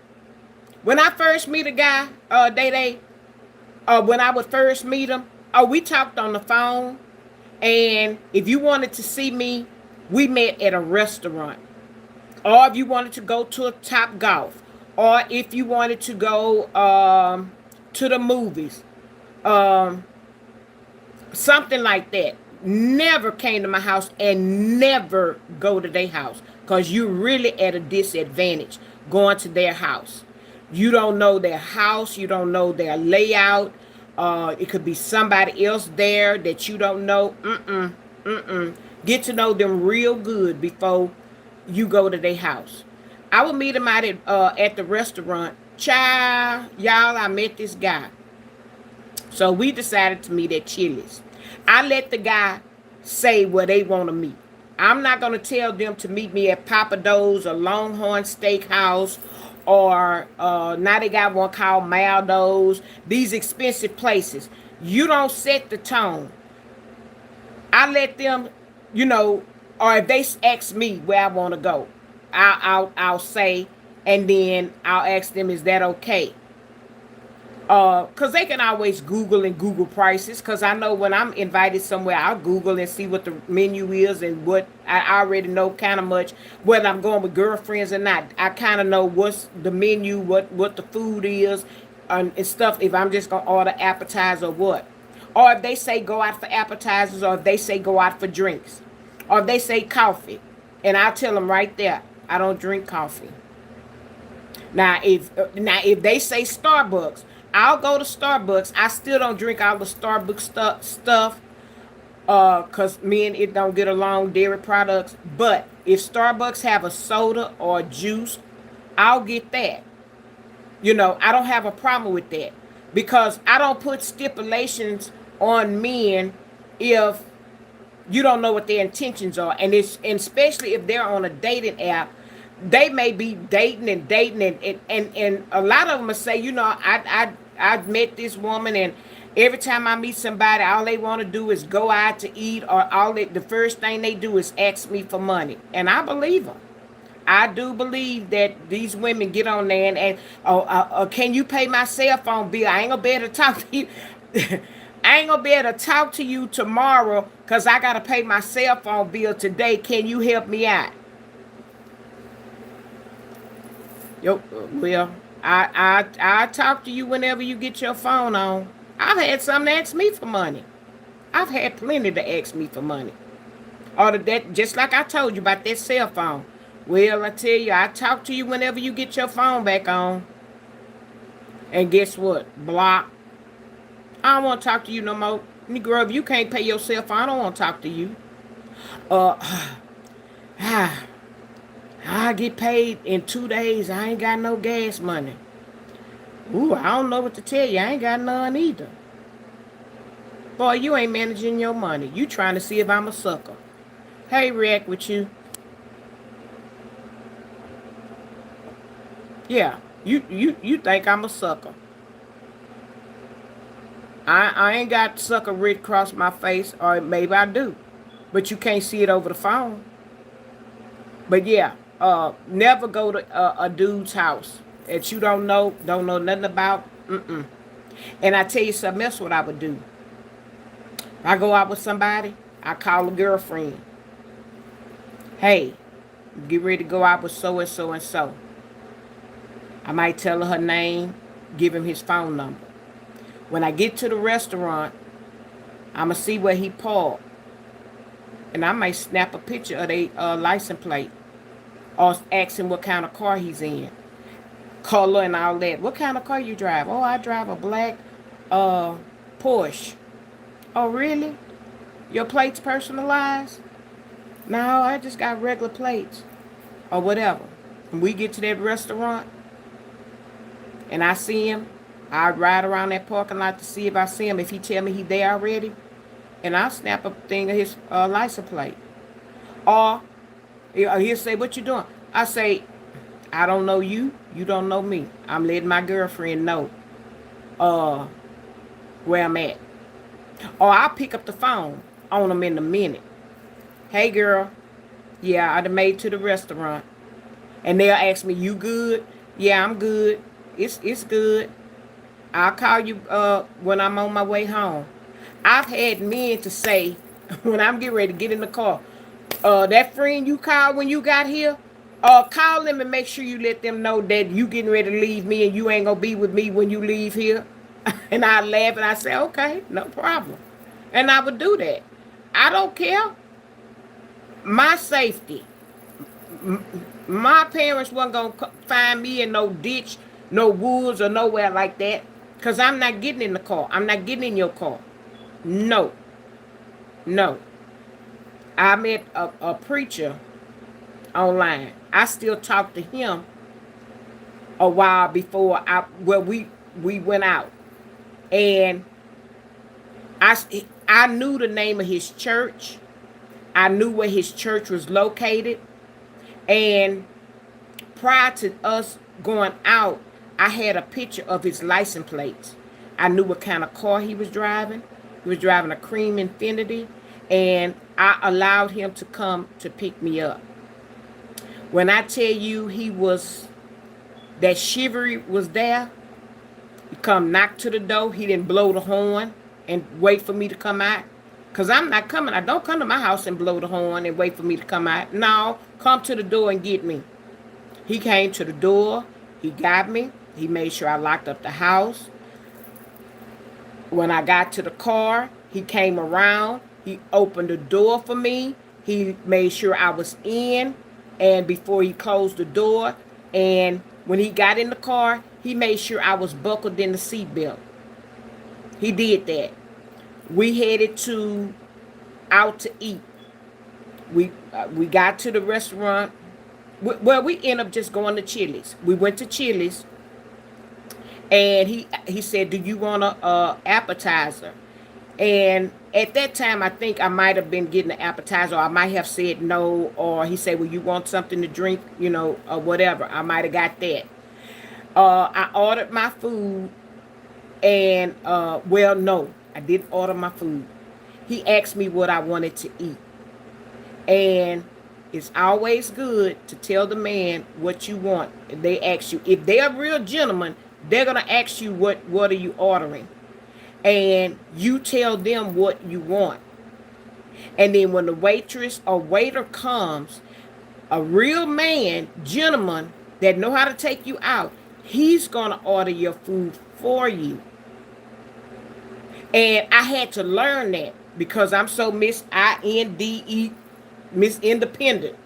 When I first meet a guy, when I would first meet him, we talked on the phone. And if you wanted to see me, we met at a restaurant. Or if you wanted to go to a Top Golf. Or if you wanted to go to the movies. Um, Something like that. Never came to my house and never go to their house, because you're really at a disadvantage going to their house. You don't know their house, you don't know their layout. It could be somebody else there that you don't know. Get to know them real good before you go to their house. I would meet them out at the restaurant. Child, y'all, I met this guy. So we decided to meet at Chili's. I let the guy say where they want to meet. I'm not going to tell them to meet me at Papa Do's or Longhorn Steakhouse, or now they got one called Maldo's. These expensive places. You don't set the tone. I let them, or if they ask me where I want to go, I'll say, and then I'll ask them, is that okay? Cause they can always Google prices. Cause I know when I'm invited somewhere, I'll Google and see what the menu is, and what I already know kind of much, whether I'm going with girlfriends or not. I kind of know what's the menu, what the food is, and stuff. If I'm just gonna order appetizer or what, or if they say go out for appetizers, or if they say go out for drinks, or if they say coffee, and I'll tell them right there, I don't drink coffee. Now if they say Starbucks, I'll go to Starbucks. I still don't drink all the Starbucks stuff, cause me and it don't get along, dairy products. But if Starbucks have a soda or a juice, I'll get that. I don't have a problem with that, because I don't put stipulations on men if you don't know what their intentions are. And especially if they're on a dating app, they may be dating, and a lot of them will say, I met this woman, and every time I meet somebody, all they want to do is go out to eat, or the first thing they do is ask me for money. And I believe them. I do believe that these women get on there and can you pay my cell phone bill? I ain't gonna be able to talk to you. I ain't gonna be able to talk to you tomorrow because I gotta pay my cell phone bill today. Can you help me out? Yo, well, I talk to you whenever you get your phone on. I've had some to ask me for money. I've had plenty to ask me for money. Or that, just like I told you about that cell phone. Well, I tell you, I talk to you whenever you get your phone back on. And guess what? Block. I don't want to talk to you no more. Negro, if you can't pay your cell phone, I don't want to talk to you. Uh, I get paid in 2 days. I ain't got no gas money. Ooh, I don't know what to tell you. I ain't got none either. Boy, you ain't managing your money. You trying to see if I'm a sucker. Hey, react with you. Yeah, you think I'm a sucker. I ain't got sucker writ across my face, or maybe I do. But you can't see it over the phone. But yeah, never go to a dude's house that you don't know nothing about. And I tell you something else what I would do. If I go out with somebody, I call a girlfriend. Hey, get ready to go out with so and so and so. I might tell her name. give him his phone number. When I get to the restaurant, I'ma see where he parked, and I might snap a picture of their license plate or ask him what kind of car he's in, color and all that. What kind of car you drive? Oh, I drive a black uh, Porsche. Oh, really? Your plates personalized? No, I just got regular plates or whatever. When we get to that restaurant and I see him, I ride around that parking lot to see if I see him. If he tell me he there already, and I'll snap a thing of his license plate. Or he'll say, "What you doing?" I say, "I don't know you. You don't know me. I'm letting my girlfriend know uh, where I'm at." Or I'll pick up the phone on him in a minute. "Hey, girl. Yeah, I done made to the restaurant." And they'll ask me, "You good?" "Yeah, I'm good. It's good. I'll call you when I'm on my way home." I've had men to say, when I'm getting ready to get in the car, that friend you called when you got here, call them and make sure you let them know that you getting ready to leave me and you ain't gonna be with me when you leave here. And I laugh and I say, "Okay, no problem." And I would do that. I don't care. My safety. My parents wasn't gonna find me in no ditch, no woods, or nowhere like that. Cause I'm not getting in the car. I'm not getting in your car. No, no. I met a preacher online. I still talk to him a while before we went out, and I I knew the name of his church. I knew where his church was located, and prior to us going out, I had a picture of his license plates. I knew what kind of car he was driving. He was driving a cream Infiniti, and I allowed him to come to pick me up. When I tell you that chivalry was there, he come knock to the door. He didn't blow the horn and wait for me to come out. Because I'm not coming. I don't come to my house and blow the horn and wait for me to come out. No, come to the door and get me. He came to the door. He got me. He made sure I locked up the house. When I got to the car, he came around. He opened the door for me. He made sure I was in. And before he closed the door, and when he got in the car, he made sure I was buckled in the seatbelt. He did that. We headed out to eat. We got to the restaurant. Well, we ended up just going to Chili's. We went to Chili's, and he said, "Do you want a appetizer?" And at that time, I think I might have been getting an appetizer, or I might have said no, or he said, "Well, you want something to drink, or whatever." I might have got that. I ordered my food, and well, no, I didn't order my food. He asked me what I wanted to eat, and it's always good to tell the man what you want. If they ask you, if they're a real gentleman, they're gonna ask you what are you ordering, and you tell them what you want. And then when the waitress or waiter comes, a real man, gentleman that know how to take you out, he's gonna order your food for you. And I had to learn that because I'm so Miss INDE, Miss Independent.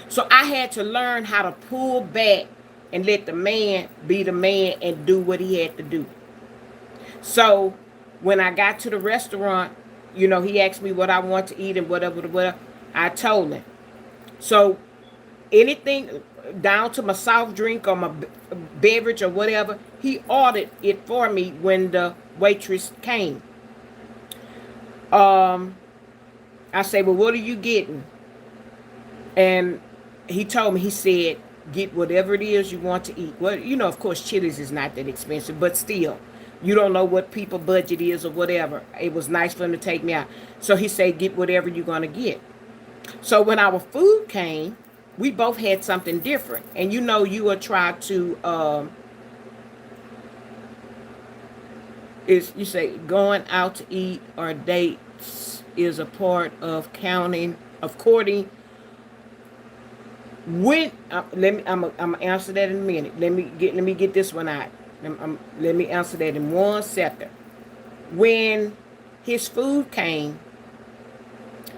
So I had to learn how to pull back and let the man be the man and do what he had to do. So when I got to the restaurant, he asked me what I want to eat and whatever. I told him. So anything down to my soft drink or my beverage or whatever, he ordered it for me when the waitress came. I say, "Well, what are you getting?" And he told me, he said, "Get whatever it is you want to eat." Well, of course, Chili's is not that expensive, but still, you don't know what people's budget is or whatever. It was nice for him to take me out. So he said, "Get whatever you're going to get." So when our food came, we both had something different. And you will try to, you say going out to eat or dates is a part of courting. When I'm gonna answer that in a minute. Let me get this one out. Let me answer that in 1 second. When his food came,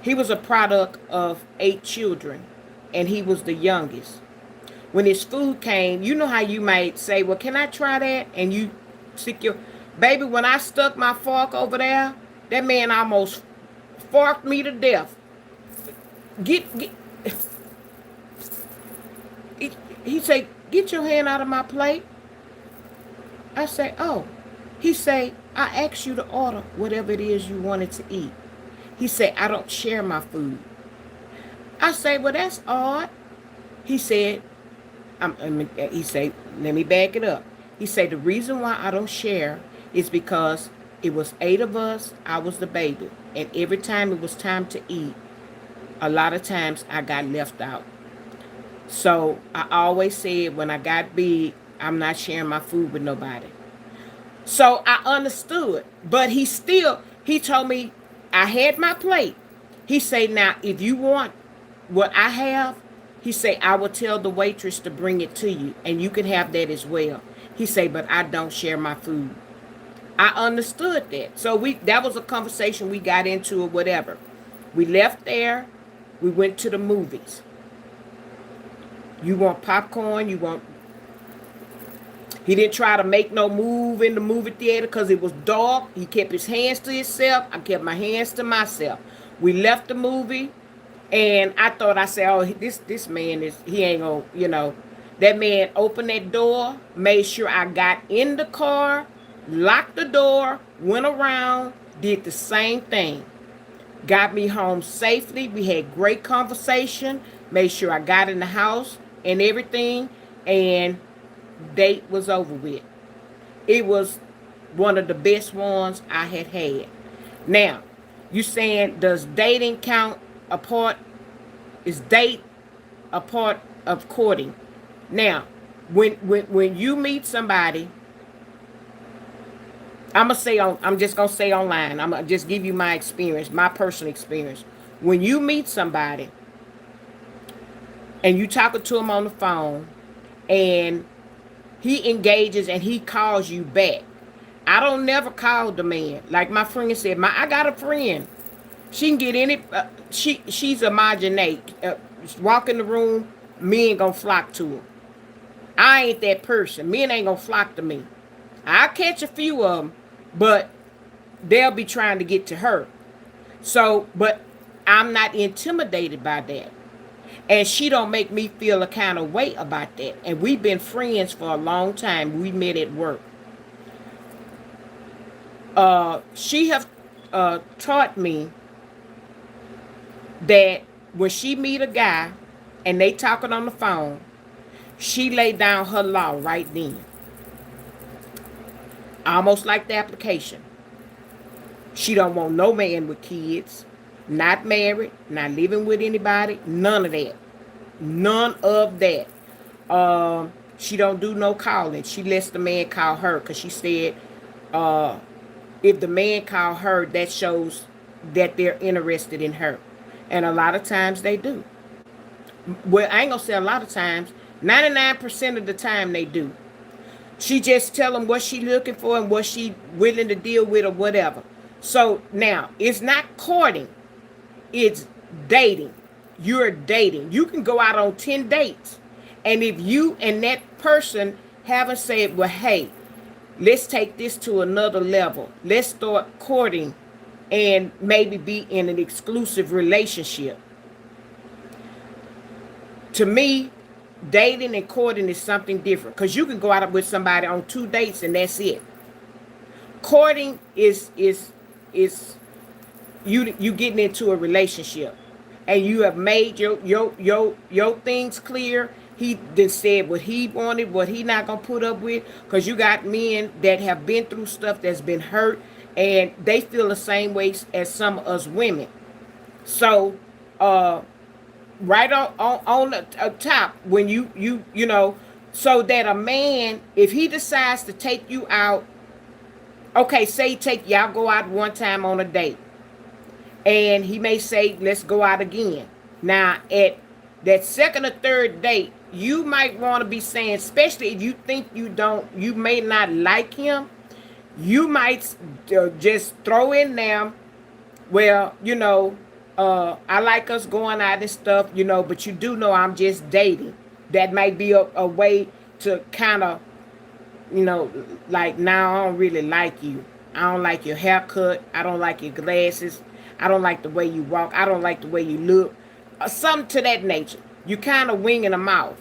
he was a product of 8 children, and he was the youngest. When his food came, you know how you might say, well, can I try that? And you stick your... Baby, when I stuck my fork over there, that man almost forked me to death. Get he say, get your hand out of my plate. I say, oh. He say, I asked you to order whatever it is you wanted to eat. He say, I don't share my food. I say, well, that's odd. He said, he say, let me back it up. He said, the reason why I don't share is because it was 8 of us. I was the baby. And every time it was time to eat, a lot of times I got left out. So I always said when I got big, I'm not sharing my food with nobody. So I understood. But he told me I had my plate. He said, now, if you want what I have, he said, I will tell the waitress to bring it to you, and you can have that as well. He said, but I don't share my food. I understood that. So that was a conversation we got into or whatever. We left there. We went to the movies. You want popcorn? He didn't try to make no move in the movie theater because it was dark. He kept his hands to himself. I kept my hands to myself. We left the movie, and I said, oh, this man he ain't gonna, That man opened that door, made sure I got in the car, locked the door, went around, did the same thing. Got me home safely. We had great conversation, made sure I got in the house and everything, and date was over with. It was one of the best ones I had had. Now, you saying, does dating count a part? Is date a part of courting? Now, when you meet somebody, I'm just gonna say online. I'm gonna just give you my experience, my personal experience. When you meet somebody and you talking to him on the phone, and he engages and he calls you back. I don't never call the man. Like my friend said, I got a friend. She can get any. She's a marginate. Walk in the room, men gonna flock to her. I ain't that person. Men ain't gonna flock to me. I'll catch a few of them, but they'll be trying to get to her. So, but I'm not intimidated by that. And she don't make me feel a kind of way about that. And we've been friends for a long time. We met at work. She have taught me that when she meet a guy and they talking on the phone, she lay down her law right then. Almost like the application. She don't want no man with kids, not married, not living with anybody, none of that. None of that. She don't do no calling. She lets the man call her because she said if the man call her, that shows that they're interested in her. And a lot of times they do. Well, I ain't gonna say a lot of times. 99% of the time they do. She just tell them what she looking for and what she willing to deal with or whatever. So now, it's not courting. It's dating. You're dating. You can go out on 10 dates. And if you and that person haven't said, well, hey, let's take this to another level. Let's start courting and maybe be in an exclusive relationship. To me, dating and courting is something different. Because you can go out with somebody on 2 dates and that's it. Courting is you getting into a relationship. And you have made your things clear. He then said what he wanted, what he not going to put up with. Because you got men that have been through stuff that's been hurt. And they feel the same way as some of us women. So, right on the top, when you know, so that a man, if he decides to take you out, okay, say y'all go out one time on a date. And he may say, let's go out again. Now, at that second or third date, you might want to be saying, especially if you think you may not like him, you might just throw in there, well, I like us going out and stuff, but you do know I'm just dating. That might be a way to kind of, you know, like, now I don't really like you. I don't like your haircut. I don't like your glasses. I don't like the way you walk. I don't like the way you look. Something to that nature. You kind of winging them off.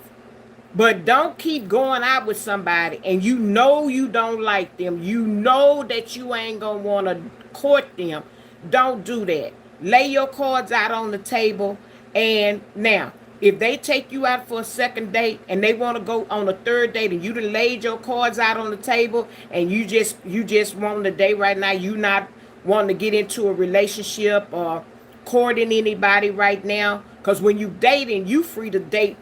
But don't keep going out with somebody and you know you don't like them. You know that you ain't going to want to court them. Don't do that. Lay your cards out on the table. And now, if they take you out for a second date and they want to go on a third date and you done laid your cards out on the table and you just want the date right now, you not wanting to get into a relationship or courting anybody right now. Because when you dating, you free to date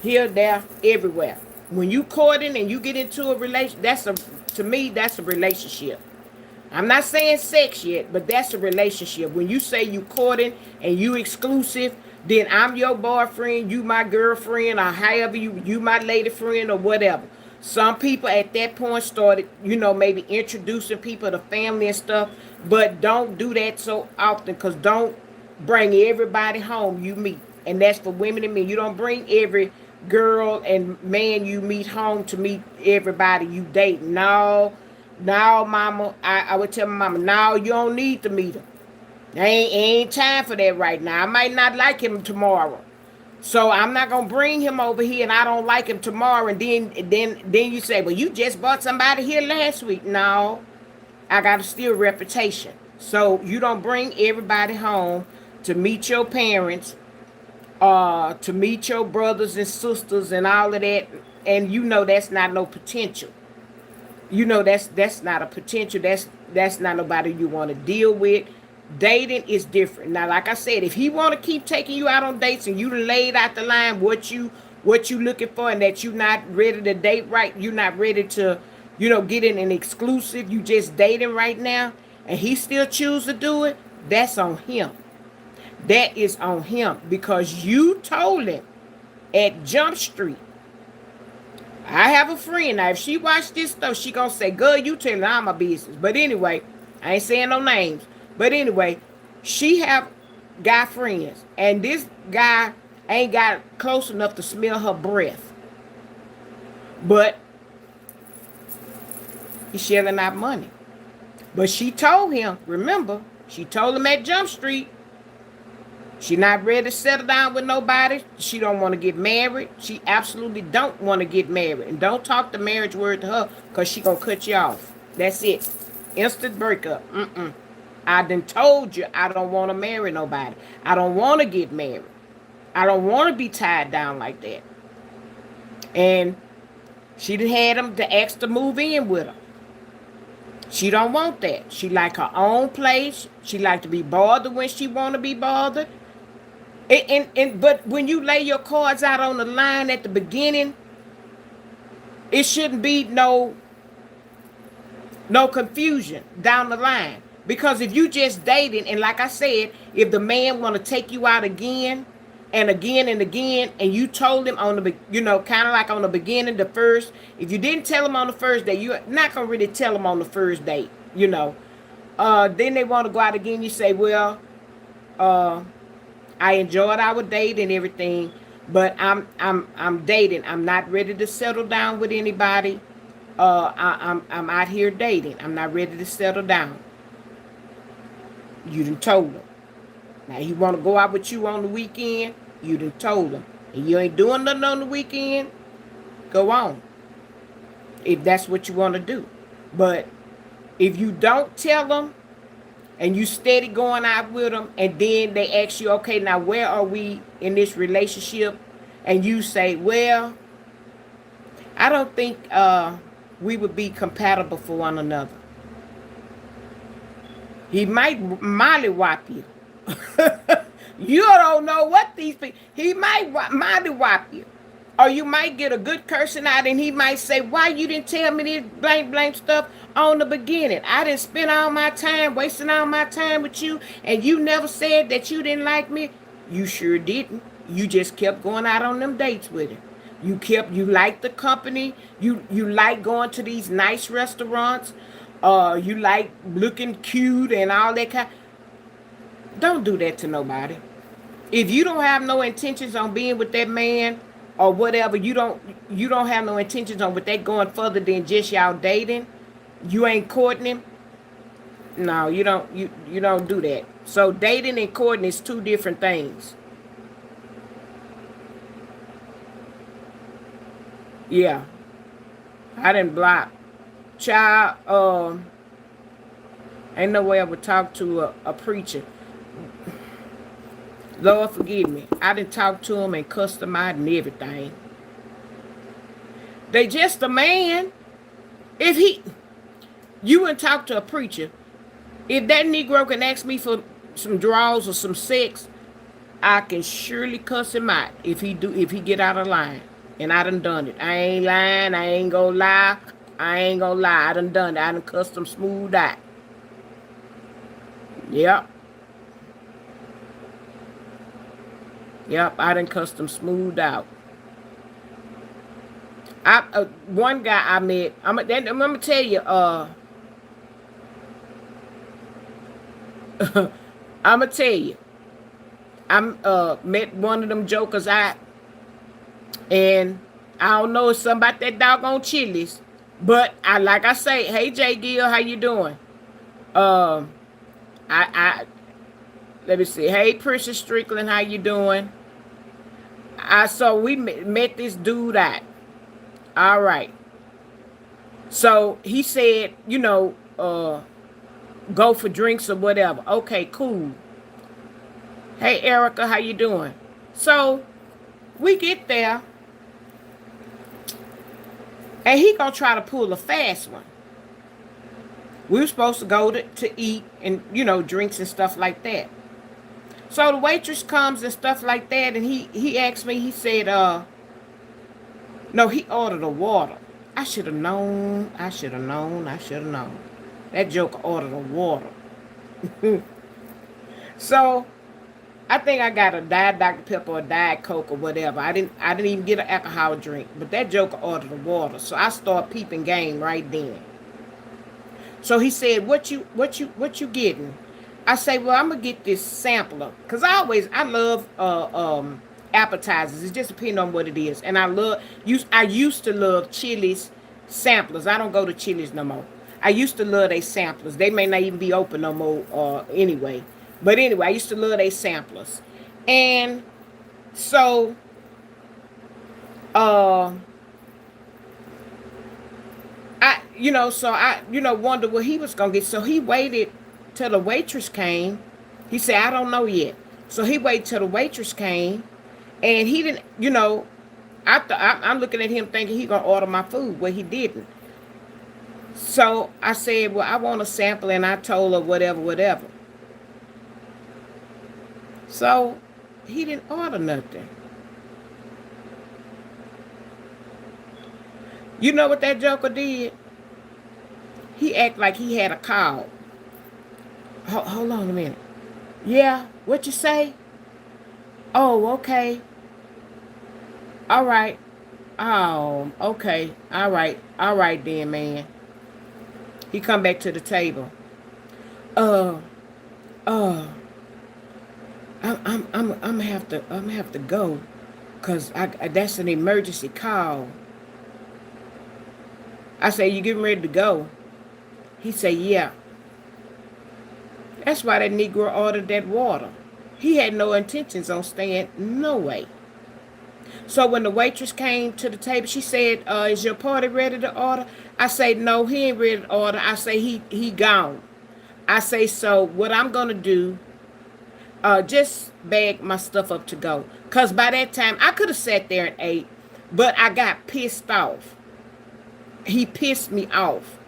here, there, everywhere. When you courting and you get into a relation, to me, that's a relationship. I'm not saying sex yet, but that's a relationship. When you say you courting and you exclusive, then I'm your boyfriend, you my girlfriend, or however you my lady friend or whatever. Some people at that point started, maybe introducing people to family and stuff, but don't do that so often, because don't bring everybody home you meet. And that's for women and men. You don't bring every girl and man you meet home to meet everybody you date. No, no, mama. I would tell my mama, no, you don't need to meet him. Ain't time for that right now. I might not like him tomorrow. So I'm not gonna bring him over here and I don't like him tomorrow, and then you say, well, you just brought somebody here last week. No, I got a still reputation. So you don't bring everybody home to meet your parents, to meet your brothers and sisters and all of that, and that's not no potential. That's not a potential. That's not nobody you want to deal with. Dating is different. Now, like I said, if he want to keep taking you out on dates and you laid out the line what you looking for, and that you not ready to date right, you not ready to, get in an exclusive, you just dating right now, and he still choose to do it, that's on him. That is on him, because you told him at Jump Street. I have a friend now. If she watch this stuff, she gonna say, "Girl, you telling all my business." But anyway, I ain't saying no names. But anyway, she have guy friends, and this guy ain't got close enough to smell her breath. But he's shelling out money. But she told him, remember, she told him at Jump Street, she not ready to settle down with nobody. She don't want to get married. She absolutely don't want to get married. And don't talk the marriage word to her, because she going to cut you off. That's it. Instant breakup. I done told you I don't want to marry nobody. I don't want to get married. I don't want to be tied down like that. And she done had him to ask to move in with her. She don't want that. She like her own place. She like to be bothered when she want to be bothered. But when you lay your cards out on the line at the beginning, it shouldn't be no confusion down the line. Because if you just dating, and like I said, if the man want to take you out again and again and again, and you told him on the, kind of like on the beginning, the first, if you didn't tell him on the first date, you're not going to really tell him on the first date, then they want to go out again. You say, well, I enjoyed our date and everything, but I'm dating. I'm not ready to settle down with anybody. I'm out here dating. I'm not ready to settle down. You done told him. Now he want to go out with you on the weekend. You done told him. And you ain't doing nothing on the weekend. Go on. If that's what you want to do. But if you don't tell them, and you steady going out with them, and then they ask you, okay, now where are we in this relationship? And you say, well, I don't think we would be compatible for one another. He might mollywop you. You don't know what these people, he might mollywop you. Or you might get a good cursing out, and he might say, why you didn't tell me this blank stuff on the beginning? I didn't spend all my time, wasting all my time with you, and you never said that you didn't like me. You sure didn't. you just kept going out on them dates with him. You like the company. You like going to these nice restaurants. You like looking cute and all that kind. Don't do that to nobody. If you don't have no intentions on being with that man or whatever, you don't have no intentions on with that going further than just y'all dating. You ain't courting him. No, you don't do that. So dating and courting is two different things. Yeah, I didn't block. Child, ain't no way I would talk to a preacher. Lord forgive me. I didn't talk to him and cussed him out and everything. They just a man. If you wouldn't talk to a preacher. If that Negro can ask me for some draws or some sex, I can surely cuss him out if he get out of line. And I done it. I ain't lying. I ain't gonna lie. I ain't gonna lie. I done it. I done cussed him smooth out. Yep. Yep. I done cussed him smooth out. One guy I met. I'm gonna tell you. I'm gonna tell you. I met one of them jokers out, and I don't know, it's something about that doggone Chili's. But like I say, hey J Gill, how you doing? Um, I let me see. Hey Precious Strickland, how you doing? So we met this dude out. All right. So he said, go for drinks or whatever. Okay, cool. Hey Erica, how you doing? So we get there, and he gonna try to pull a fast one. We were supposed to go to eat and drinks and stuff like that. So the waitress comes and stuff like that, and he asked me. He said, no, he ordered a water. I should have known. I should have known. I should have known. That joker ordered a water. So I think I got a Diet Dr. Pepper or a Diet Coke or whatever. I didn't even get an alcohol drink, but that joker ordered a water. So I start peeping game right then. So he said, "What you getting?" I say, "Well, I'm gonna get this sampler, cause I love appetizers. It just depends on what it is, and I used to love Chili's samplers. I don't go to Chili's no more. I used to love they samplers. They may not even be open no more anyway. But anyway, I used to love they samplers, and so uh, I wondered what he was gonna get. So he waited till the waitress came. He said, I don't know yet. So he waited till the waitress came, and he didn't. I'm looking at him thinking he gonna order my food. Well, he didn't. So I said, well, I want a sample, and I told her whatever. So he didn't order nothing. You know what that joker did? He act like he had a call. Hold on a minute. Yeah, what you say? Oh, okay. All right. Oh, okay. All right. All right then, man. He come back to the table. Uh, uh, I'm have to go, cause that's an emergency call. I say, you getting ready to go? He say, yeah. That's why that Negro ordered that water. He had no intentions on staying, no way. So when the waitress came to the table, she said, is your party ready to order? I say, no, he ain't ready to order. I say, he gone. I say, so what I'm going to do, just bag my stuff up to go. Because by that time, I could have sat there and ate, but I got pissed off. He pissed me off.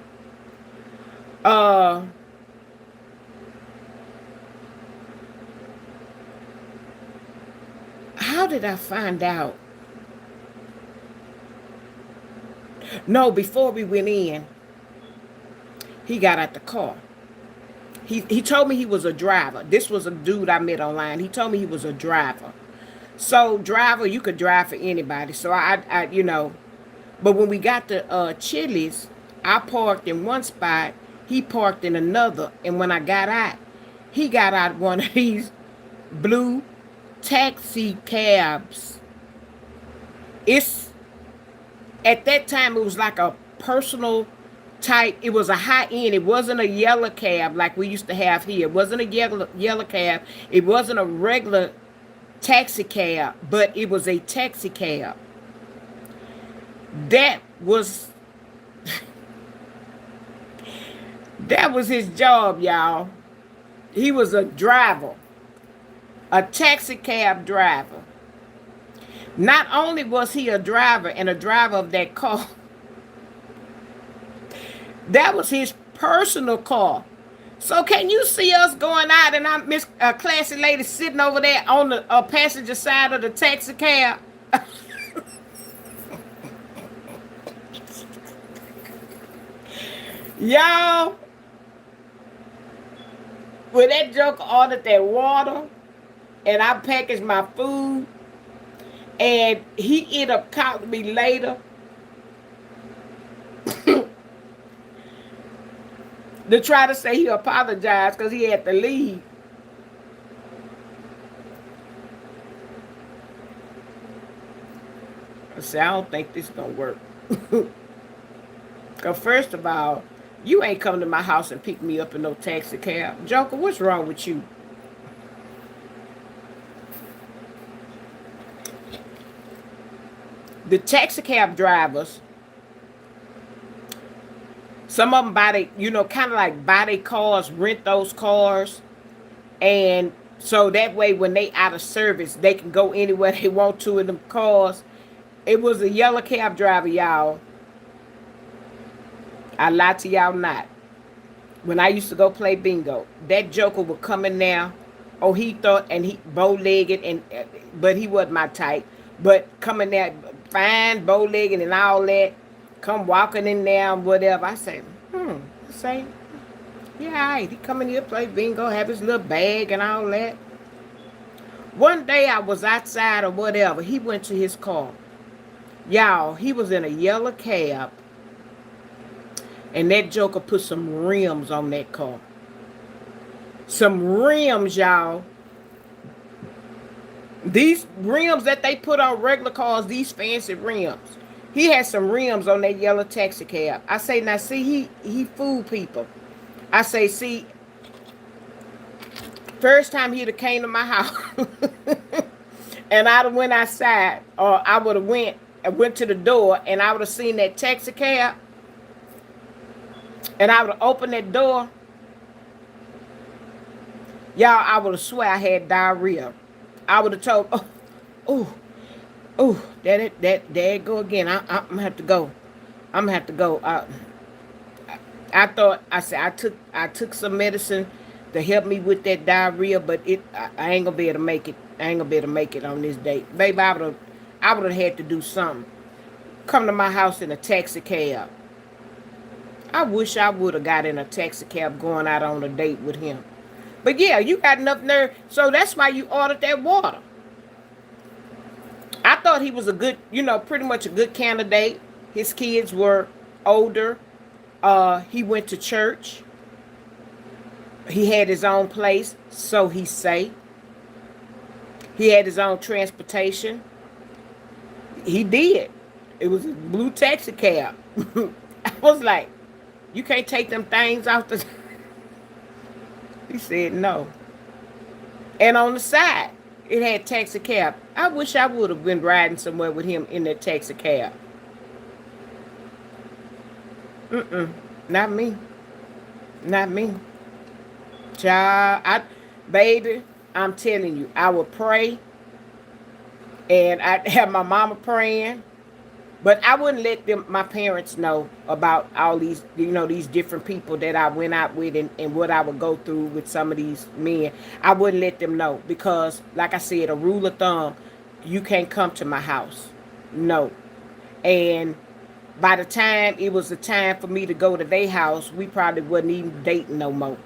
How did I find out? No, before we went in, he got out the car. He told me he was a driver. This was a dude I met online. He told me he was a driver. So driver, you could drive for anybody. So but when we got to Chili's, I parked in one spot, he parked in another, and when I got out, he got out one of these blue taxi cabs. It's at that time it was like a personal type. It was a high end. It wasn't a yellow cab like we used to have here. It wasn't a yellow cab. It wasn't a regular taxi cab, but it was a taxi cab. That was that was his job, y'all. He was a driver, a taxi cab driver. Not only was he a driver and a driver of that car, that was his personal car. So can you see us going out and I'm Miss Classy Lady sitting over there on the passenger side of the taxi cab? Y'all, when that joker ordered that water and I packaged my food and he ended up calling me later to try to say he apologized because he had to leave. I said, I don't think this gonna work. Because first of all, you ain't come to my house and pick me up in no taxi cab. Joker, what's wrong with you? The taxi cab drivers, some of them kind of like buy their cars, rent those cars. And so that way when they out of service, they can go anywhere they want to in them cars. It was a yellow cab driver, y'all. I lie to y'all not. When I used to go play bingo, that joker would come in there. Oh, he thought, and he bow-legged, but he wasn't my type. But coming there, fine, bow-legged and all that, come walking in there and whatever. I say, yeah, all right. He come in here, play bingo, have his little bag and all that. One day I was outside or whatever. He went to his car. Y'all, he was in a yellow cab. And that joker put some rims on that car. Some rims, y'all. These rims that they put on regular cars, these fancy rims. He had some rims on that yellow taxi cab. I say, now see, he fooled people. I say, see, first time he'd have came to my house and I'd have went outside, or I would have went to the door and I would have seen that taxi cab and I would have opened that door. Y'all, I would have swear I had diarrhea. I would have told, there it go again. I'm gonna have to go. I'm gonna have to go. I took some medicine to help me with that diarrhea, but I ain't gonna be able to make it. I ain't gonna be able to make it on this date, baby. I would have had to do something. Come to my house in a taxi cab. I wish I would have got in a taxi cab going out on a date with him. But yeah, you got enough nerve. So that's why you ordered that water. I thought he was a good, pretty much a good candidate. His kids were older. He went to church. He had his own place, so he say. He had his own transportation. He did. It was a blue taxi cab. I was like, you can't take them things off the... He said no. And on the side, it had taxi cab. I wish I would have been riding somewhere with him in that taxi cab. Not me. Not me. Child, baby, I'm telling you, I would pray. And I'd have my mama praying. But I wouldn't let my parents know about all these, these different people that I went out with and what I would go through with some of these men. I wouldn't let them know because, like I said, a rule of thumb, you can't come to my house. No. And by the time it was the time for me to go to their house, we probably wasn't even dating no more.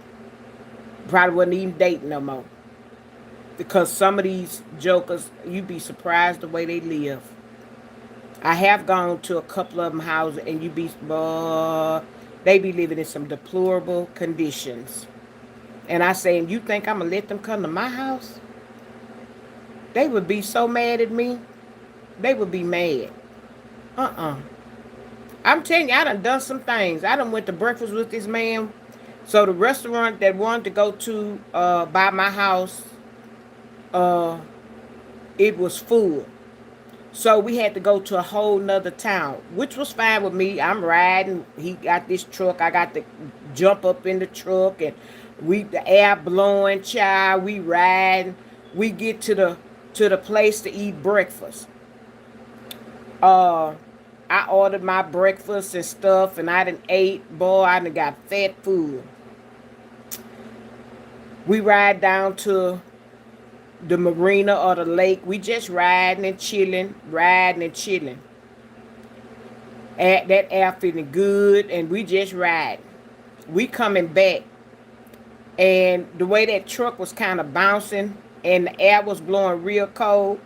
because some of these jokers, you'd be surprised the way they live. I have gone to a couple of them houses, and they be living in some deplorable conditions. And I say, and you think I'm gonna let them come to my house? They would be so mad at me. They would be mad. I'm telling you, I done some things. I done went to breakfast with this man. So the restaurant that wanted to go to by my house, uh, it was full. So we had to go to a whole nother town, which was fine with me. I'm riding. He got this truck. I got to jump up in the truck, and the air blowing, child. We riding. We get to the place to eat breakfast. Uh, I ordered my breakfast and stuff, and I done ate. Boy, I done got fat food. We ride down to the marina or the lake. We just riding and chilling, riding and chilling. That air feeling good, and we just riding. We coming back, and the way that truck was kind of bouncing, and the air was blowing real cold.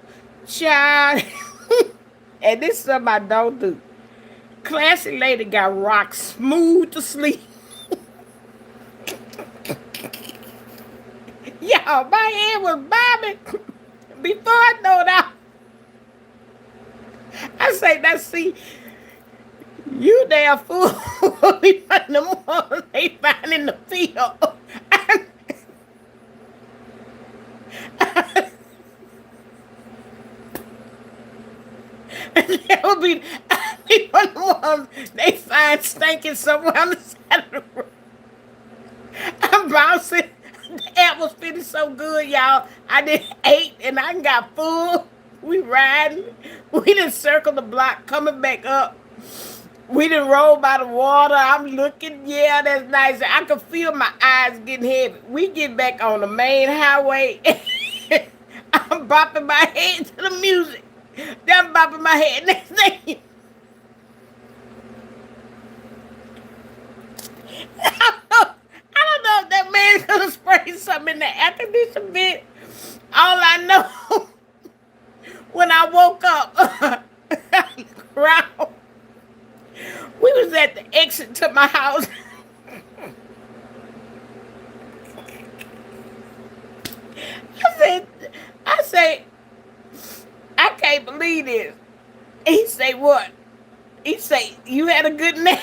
Child, and this is something I don't do. Classy lady got rocked smooth to sleep. Y'all, my head was bobbing. Before I know it, I say, now see, you damn fool. We find the ones they find in the field. That would be one of the ones they find stinking somewhere on the side of the road. I'm bouncing. The air was feeling so good, y'all. I did ate and I got full. We riding. We done circle the block coming back up. We done roll by the water. I'm looking. Yeah, that's nice. I could feel my eyes getting heavy. We get back on the main highway. I'm bopping my head to the music. Then I'm bopping my head. Next thing, I don't know if that man's gonna spray something in the air conditioning vent. All I know, when I woke up, around, we was at the exit to my house. I said, I say, I can't believe this. He say, what? He say, you had a good nap.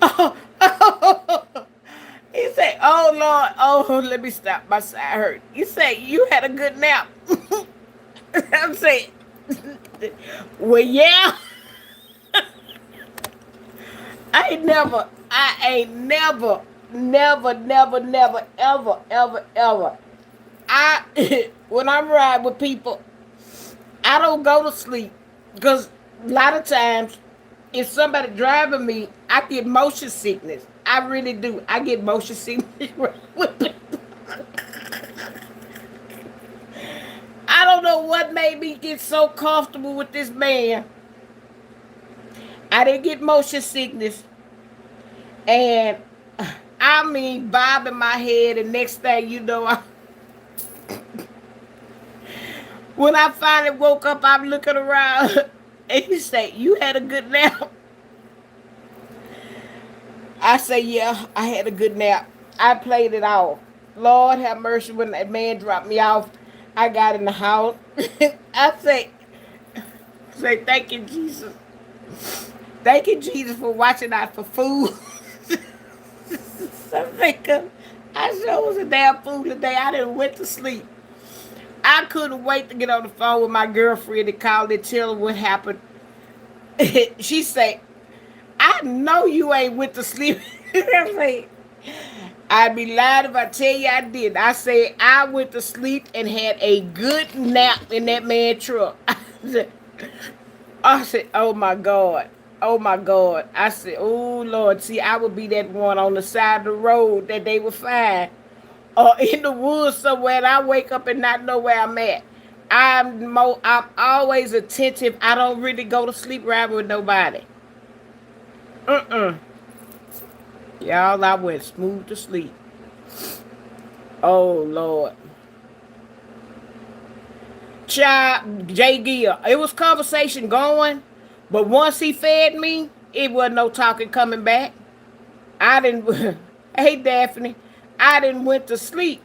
Oh, oh. He say, oh Lord, oh, let me stop. My side hurt. He say, you had a good nap. I'm saying, well, yeah. I ain't never, ever. When I'm riding with people, I don't go to sleep. Because a lot of times, if somebody driving me, I get motion sickness. I really do. I get motion sickness with people. I don't know what made me get so comfortable with this man. I didn't get motion sickness. And I mean, bobbing my head, and next thing you know, when I finally woke up, I'm looking around, and he say, you had a good nap? I say, yeah, I had a good nap. I played it off. Lord have mercy, when that man dropped me off, I got in the house. I say, thank you, Jesus. Thank you, Jesus, for watching out for food. I sure was a damn fool today. I didn't went to sleep. I couldn't wait to get on the phone with my girlfriend and call and tell her what happened. She said, I know you ain't went to sleep. I say, I'd be lying if I tell you I did. I said, I went to sleep and had a good nap in that man's truck. I said, oh my God. Oh my God. I said, oh Lord. See, I would be that one on the side of the road that they would find. Or in the woods somewhere, and I wake up and not know where I'm at. I'm always attentive. I don't really go to sleep riding with nobody. Y'all, I went smooth to sleep. Oh, Lord. Child, Jay Gill, it was conversation going, but once he fed me, it wasn't no talking coming back. I didn't, hey, Daphne, I didn't went to sleep.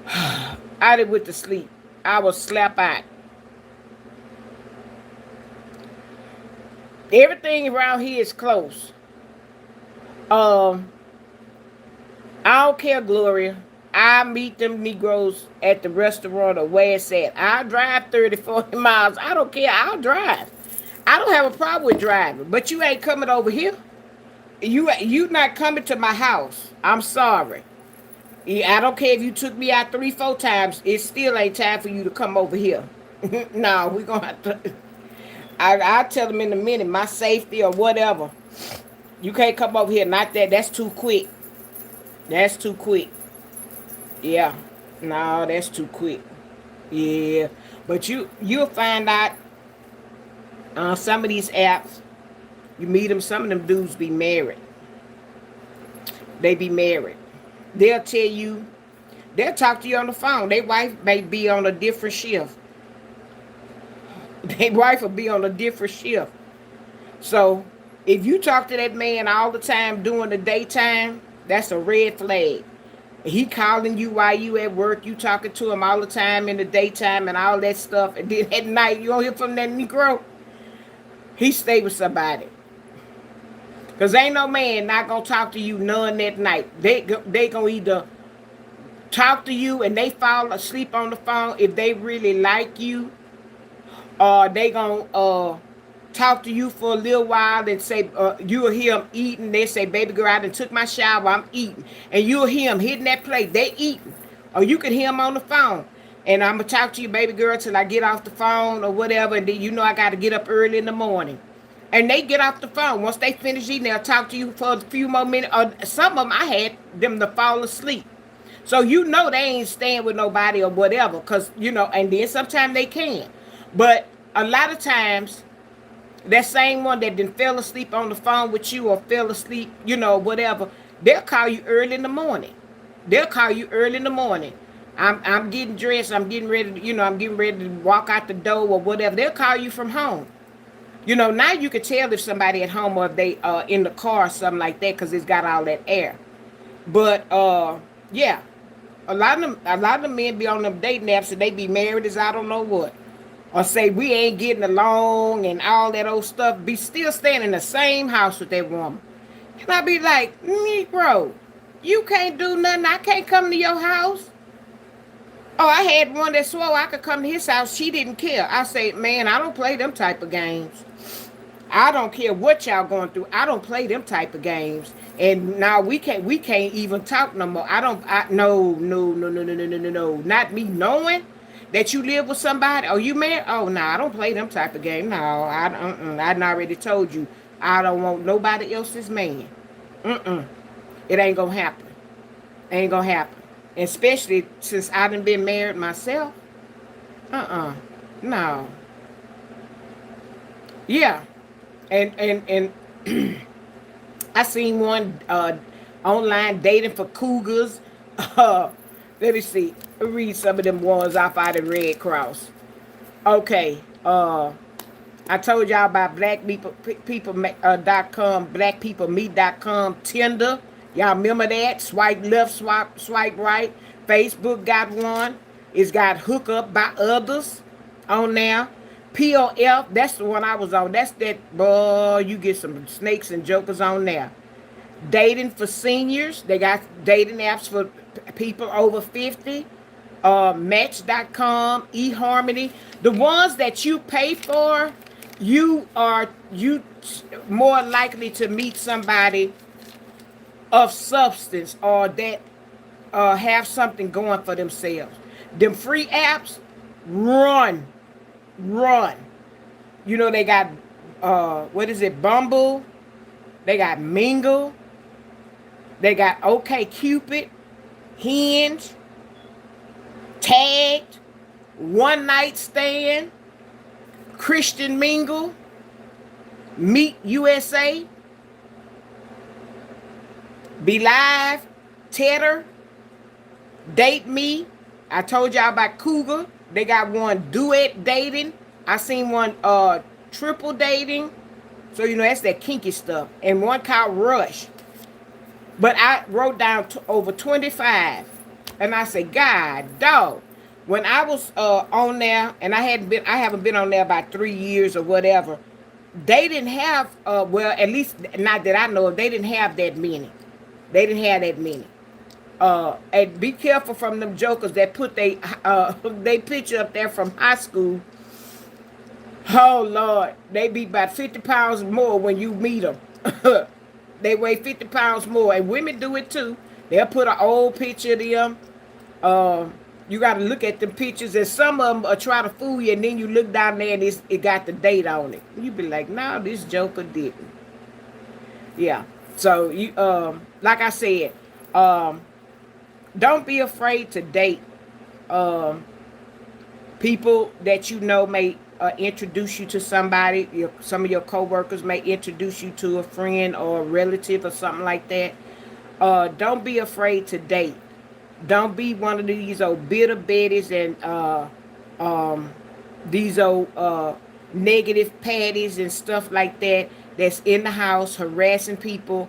I didn't went to sleep. I was slap out. Everything around here is close. Um, I don't care, Gloria. I meet them Negroes at the restaurant or where it's at. I'll drive 30, 40 miles. I don't care. I'll drive. I don't have a problem with driving. But you ain't coming over here. You not coming to my house. I'm sorry. I don't care if you took me out 3, 4 times. It still ain't time for you to come over here. No, we gonna have to. I'll tell them in a minute. My safety or whatever. You can't come over here. Not that. That's too quick. That's too quick. Yeah. No, that's too quick. Yeah. But you'll find out on some of these apps. You meet them. Some of them dudes be married. They be married. They'll tell you. They'll talk to you on the phone. Their wife may be on a different shift. Their wife will be on a different shift. So if you talk to that man all the time during the daytime, that's a red flag. He calling you while you at work, you talking to him all the time in the daytime and all that stuff, and then at night you don't hear from that Negro. He stay with somebody. Cause ain't no man not gonna talk to you none that night. They gonna either talk to you and they fall asleep on the phone if they really like you, or they gonna talk to you for a little while and say you'll hear them eating. They say, "Baby girl, I done took my shower, I'm eating," and you'll hear them hitting that plate. They eating, or you can hear them on the phone. And I'm gonna talk to you, baby girl, till I get off the phone or whatever. And then I got to get up early in the morning. And they get off the phone. Once they finish eating, they'll talk to you for a few more minutes. Or some of them, I had them to fall asleep. So they ain't staying with nobody or whatever. Because, and then sometimes they can. But a lot of times, that same one that then fell asleep on the phone with you or fell asleep, whatever, they'll call you early in the morning. They'll call you early in the morning. I'm getting dressed. I'm getting ready to, I'm getting ready to walk out the door or whatever. They'll call you from home. Now you can tell if somebody at home or if they in the car or something like that because it's got all that air. But yeah, a lot of them men be on them dating apps and they be married as I don't know what, or say we ain't getting along and all that old stuff. Be still staying in the same house with that woman, and I be like, Negro, you can't do nothing. I can't come to your house. Oh, I had one that swore I could come to his house. She didn't care. I say, man, I don't play them type of games. I don't care what y'all going through. I don't play them type of games. And now we can't even talk no more. No, no, no, no, no, no, no, no, no. Not me knowing that you live with somebody. Oh, you married? Oh, no, I don't play them type of game. No, I already told you. I don't want nobody else's man. It ain't gonna happen. Ain't gonna happen. Especially since I done been married myself. No. Yeah. And I seen one online dating for cougars. Let me see. Read some of them ones off out of Red Cross. Okay. I told y'all about blackpeople.com, blackpeoplemeet.com, Tinder. Y'all remember that? Swipe left, swipe right. Facebook got one. It's got hook up by others on there. POF, that's the one I was on. That's that, boy, you get some snakes and jokers on there. Dating for seniors. They got dating apps for people over 50. Match.com, eHarmony. The ones that you pay for, you more likely to meet somebody of substance or that have something going for themselves. Them free apps, run. They got what is it, Bumble? They got Mingle. They got OK Cupid, Hinge, Tagged, One Night Stand, Christian Mingle, Meet USA, Be Live, Tedder, Date Me. I told y'all about Cougar. They got one duet dating. I seen one triple dating. So you know that's that kinky stuff. And one called Rush. But I wrote down over 25. And I said, God dog. When I was on there, and I haven't been on there about 3 years or whatever. They didn't have well, at least not that I know of, they didn't have that many. They didn't have that many. And be careful from them jokers that put they picture up there from high school. Oh Lord, they be about 50 pounds more when you meet them. They weigh 50 pounds more, and women do it too. They'll put an old picture of them. Um, you got to look at the pictures, and some of them try to fool you, and then you look down there and it got the date on it. You be like, "No, this joker didn't." Yeah. So you, like I said, um, don't be afraid to date. Um, People that you know may introduce you to somebody. Some of your coworkers may introduce you to a friend or a relative or something like that. Don't be afraid to date. Don't be one of these old bitter betties and um, these old negative patties and stuff like that that's in the house harassing people.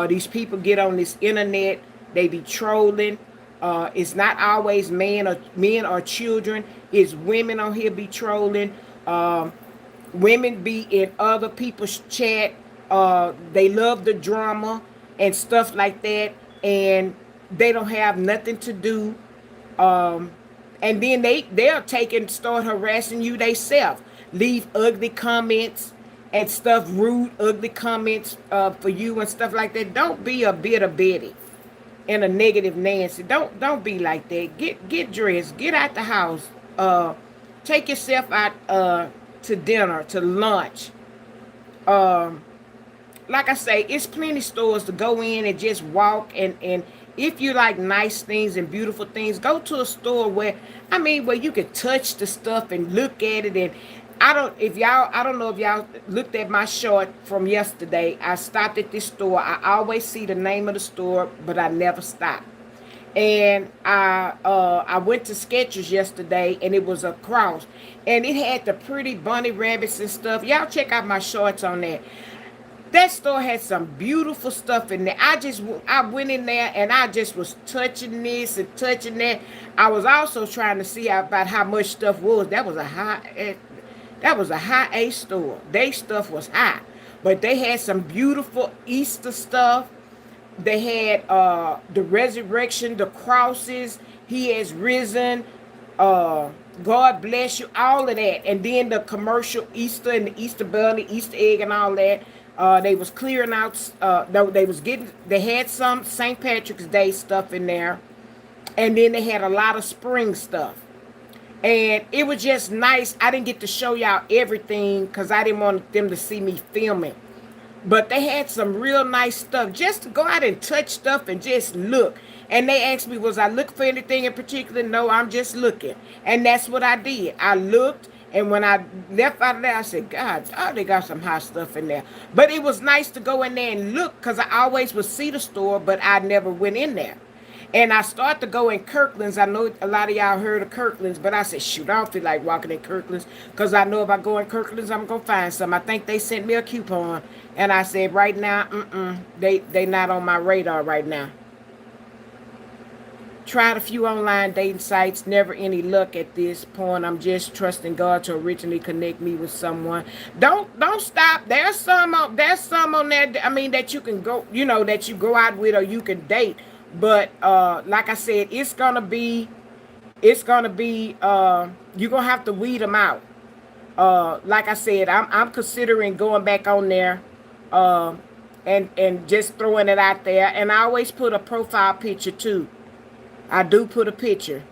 These people get on this internet, they be trolling. It's not always men or children. It's women on here be trolling. Women be in other people's chat. They love the drama and stuff like that, and they don't have nothing to do. Um, and then they'll take and start harassing you themselves. Leave ugly comments and stuff, rude, ugly comments for you and stuff like that. Don't be a bitter Betty and a negative Nancy. Don't be like that. Get dressed. Get out the house. Take yourself out to dinner, to lunch. Um, like I say, it's plenty stores to go in and just walk and if you like nice things and beautiful things, go to a store where you can touch the stuff and look at it. And I don't know if y'all looked at my short from yesterday. I stopped at this store. I always see the name of the store, but I never stop. And I went to Skechers yesterday, and it was a cross, and it had the pretty bunny rabbits and stuff. Y'all check out my shorts on that. That store had some beautiful stuff in there. I went in there and I just was touching this and touching that. I was also trying to see about how much stuff was. That was a high A store. They stuff was high, but they had some beautiful Easter stuff. They had the resurrection, the crosses. He has risen. Uh, God bless you. All of that, and then the commercial Easter and the Easter bunny, Easter egg, and all that. They was clearing out. They was getting. They had some St. Patrick's Day stuff in there, and then they had a lot of spring stuff. And it was just nice. I didn't get to show y'all everything because I didn't want them to see me filming. But they had some real nice stuff. Just to go out and touch stuff and just look. And they asked me, was I looking for anything in particular? No, I'm just looking. And that's what I did. I looked. And when I left out of there, I said, God, oh, they got some hot stuff in there. But it was nice to go in there and look because I always would see the store, but I never went in there. And I started to go in Kirkland's. I know a lot of y'all heard of Kirkland's, but I said, shoot, I don't feel like walking in Kirkland's because I know if I go in Kirkland's, I'm going to find some. I think they sent me a coupon. And I said, right now, they not on my radar right now. Tried a few online dating sites, never any luck at this point. I'm just trusting God to originally connect me with someone. Don't stop. There's some on there. I mean that you can go, that you go out with or you can date. But like I said, you're gonna have to weed them out. Like I said, I'm considering going back on there, and just throwing it out there. And I always put a profile picture too. I do put a picture.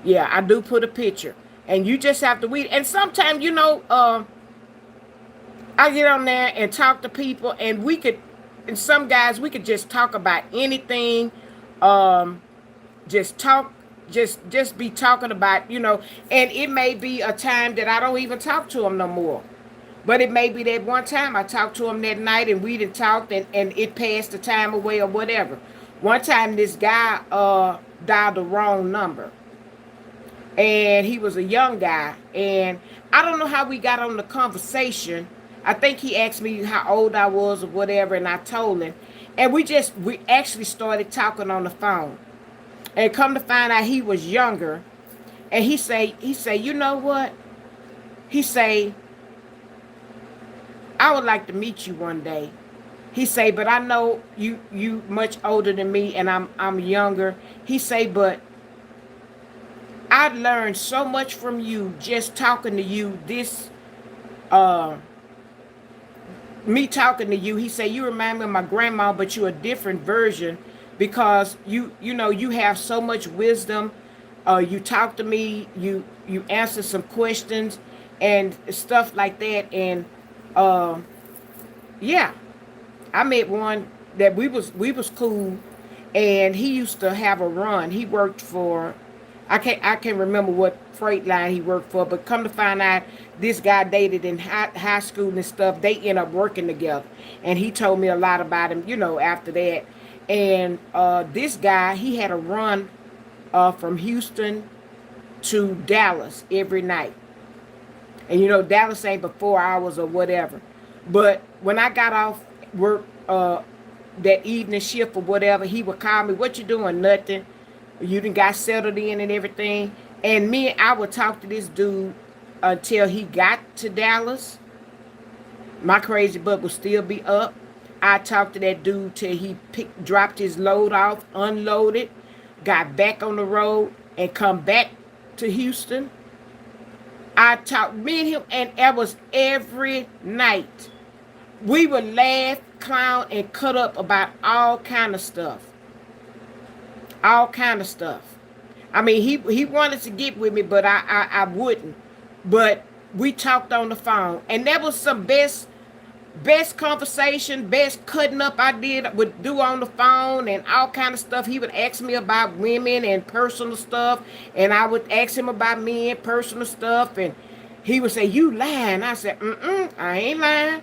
Yeah, I do put a picture. And you just have to weed. And sometimes, I get on there and talk to people, and some guys, we could just talk about anything. Just talk, just be talking about, and it may be a time that I don't even talk to them no more. But it may be that one time I talked to him that night and we didn't talk and it passed the time away or whatever. One time this guy dialed the wrong number. And he was a young guy. And I don't know how we got on the conversation. I think he asked me how old I was or whatever, and I told him. And we actually started talking on the phone. And come to find out he was younger. And he say, you know what? He say, I would like to meet you one day. He say, but I know you much older than me and I'm younger. He say, but I learned so much from you just talking to you. Uh Me talking to you, he said, you remind me of my grandma, but you're a different version because you have so much wisdom. You talk to me, you answer some questions and stuff like that. And uh yeah, I met one that we was cool, and he used to have a run. He worked for, I can't remember what freight line he worked for, but come to find out, this guy dated in high school and stuff. They end up working together, and he told me a lot about him, after that. And this guy, he had a run from Houston to Dallas every night. And Dallas ain't but 4 hours or whatever. But when I got off work that evening shift or whatever, he would call me, what you doing? Nothing. You done got settled in and everything. And I would talk to this dude until he got to Dallas. My crazy butt would still be up. I talked to that dude till he dropped his load off, unloaded, got back on the road, and come back to Houston. I talked, me and him, and it was every night. We would laugh, clown, and cut up about all kind of stuff. All kind of stuff. I mean, he wanted to get with me, but I wouldn't. But we talked on the phone, and that was some best conversation, best cutting up would do on the phone and all kind of stuff. He would ask me about women and personal stuff, and I would ask him about men, personal stuff, and he would say, you lying. I said, I ain't lying.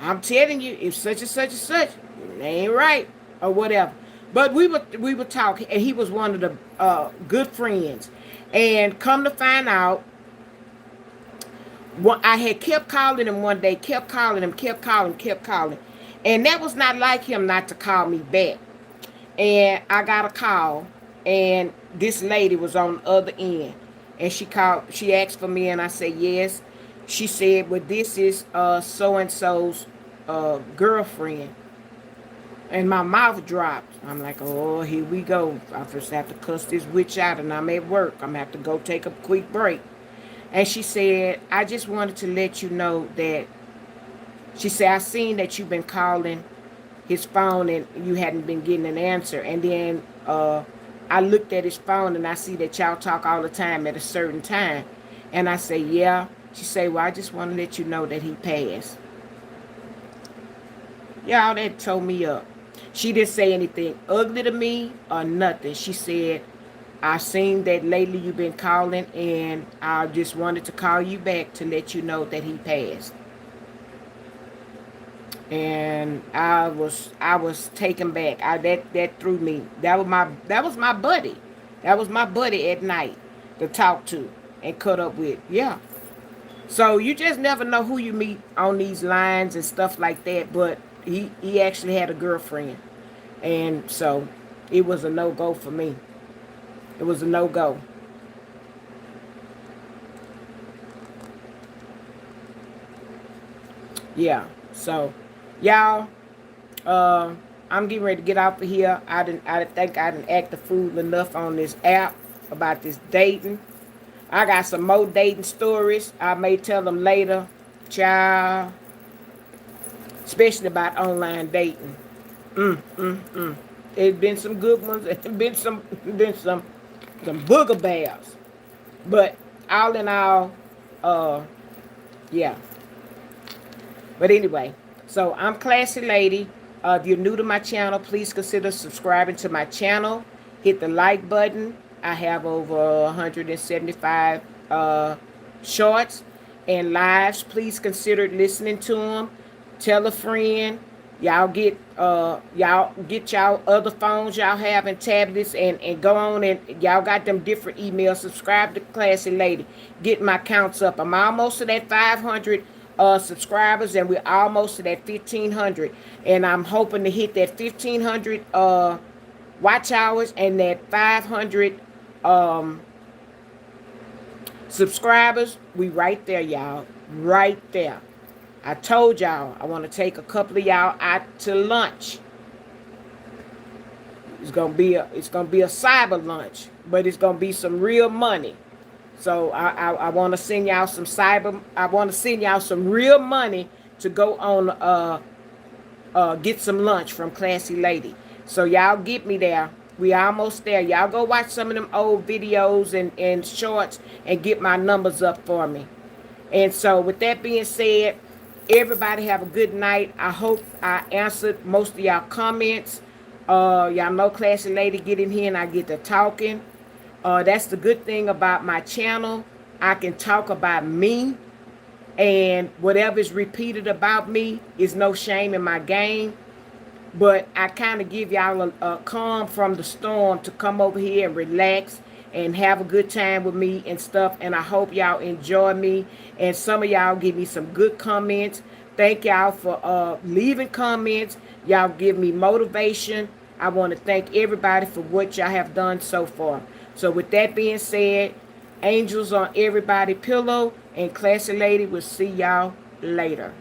I'm telling you, if such and such and such, it ain't right, or whatever. But we would talk, and he was one of the good friends. And come to find out, I had kept calling him one day, kept calling him. And that was not like him not to call me back. And I got a call, and this lady was on the other end. And she asked for me, and I said, yes. She said, well, this is so-and-so's girlfriend. And my mouth dropped. I'm like, oh, here we go. I first have to cuss this witch out, and I'm at work. I'm going to have to go take a quick break. And she said, I just wanted to let you know that, she said, I seen that you've been calling his phone and you hadn't been getting an answer. And then I looked at his phone and I see that y'all talk all the time at a certain time. And I say, yeah. She said, well, I just want to let you know that he passed. Y'all, that tore me up. She didn't say anything ugly to me or nothing. She said, I seen that lately you've been calling, and I just wanted to call you back to let you know that he passed. And I was taken back. That threw me. That was my buddy. That was my buddy at night to talk to and cut up with. Yeah. So you just never know who you meet on these lines and stuff like that. But he actually had a girlfriend, and so it was a no-go for me. It was a no-go. Yeah. So, y'all, I'm getting ready to get off of here. I think I didn't act the fool enough on this app about this dating. I got some more dating stories. I may tell them later, child. Especially about online dating. It's been some good ones. It's been some booger bears. But all in all, yeah. But anyway, so I'm Classy Lady. If you're new to my channel, please consider subscribing to my channel. Hit the like button. I have over 175 shorts. and lives. Please consider listening to them. Tell a friend. Y'all get y'all other phones y'all have and tablets, and go on, and y'all got them different emails. Subscribe to Classy Lady. Get my counts up. I'm almost to that 500 subscribers, and we're almost to that 1,500. And I'm hoping to hit that 1,500 watch hours and that 500 um, subscribers. We right there, y'all. Right there. I told y'all I want to take a couple of y'all out to lunch. It's gonna be a cyber lunch, but it's gonna be some real money. So I want to send y'all some cyber. I want to send y'all some real money to go on get some lunch from Classy Lady. So y'all get me there. We almost there. Y'all go watch some of them old videos and shorts and get my numbers up for me. And so with that being said, everybody have a good night. I hope I answered most of y'all comments. Y'all know Classy Lady get in here and I get to talking. That's the good thing about my channel. I can talk about me, and whatever is repeated about me is no shame in my game. But I kind of give y'all a calm from the storm to come over here and relax and have a good time with me and stuff. And I hope y'all enjoy me. And some of y'all give me some good comments. Thank y'all for leaving comments. Y'all give me motivation. I want to thank everybody for what y'all have done so far. So with that being said, angels on everybody pillow, and Classy Lady will see y'all later.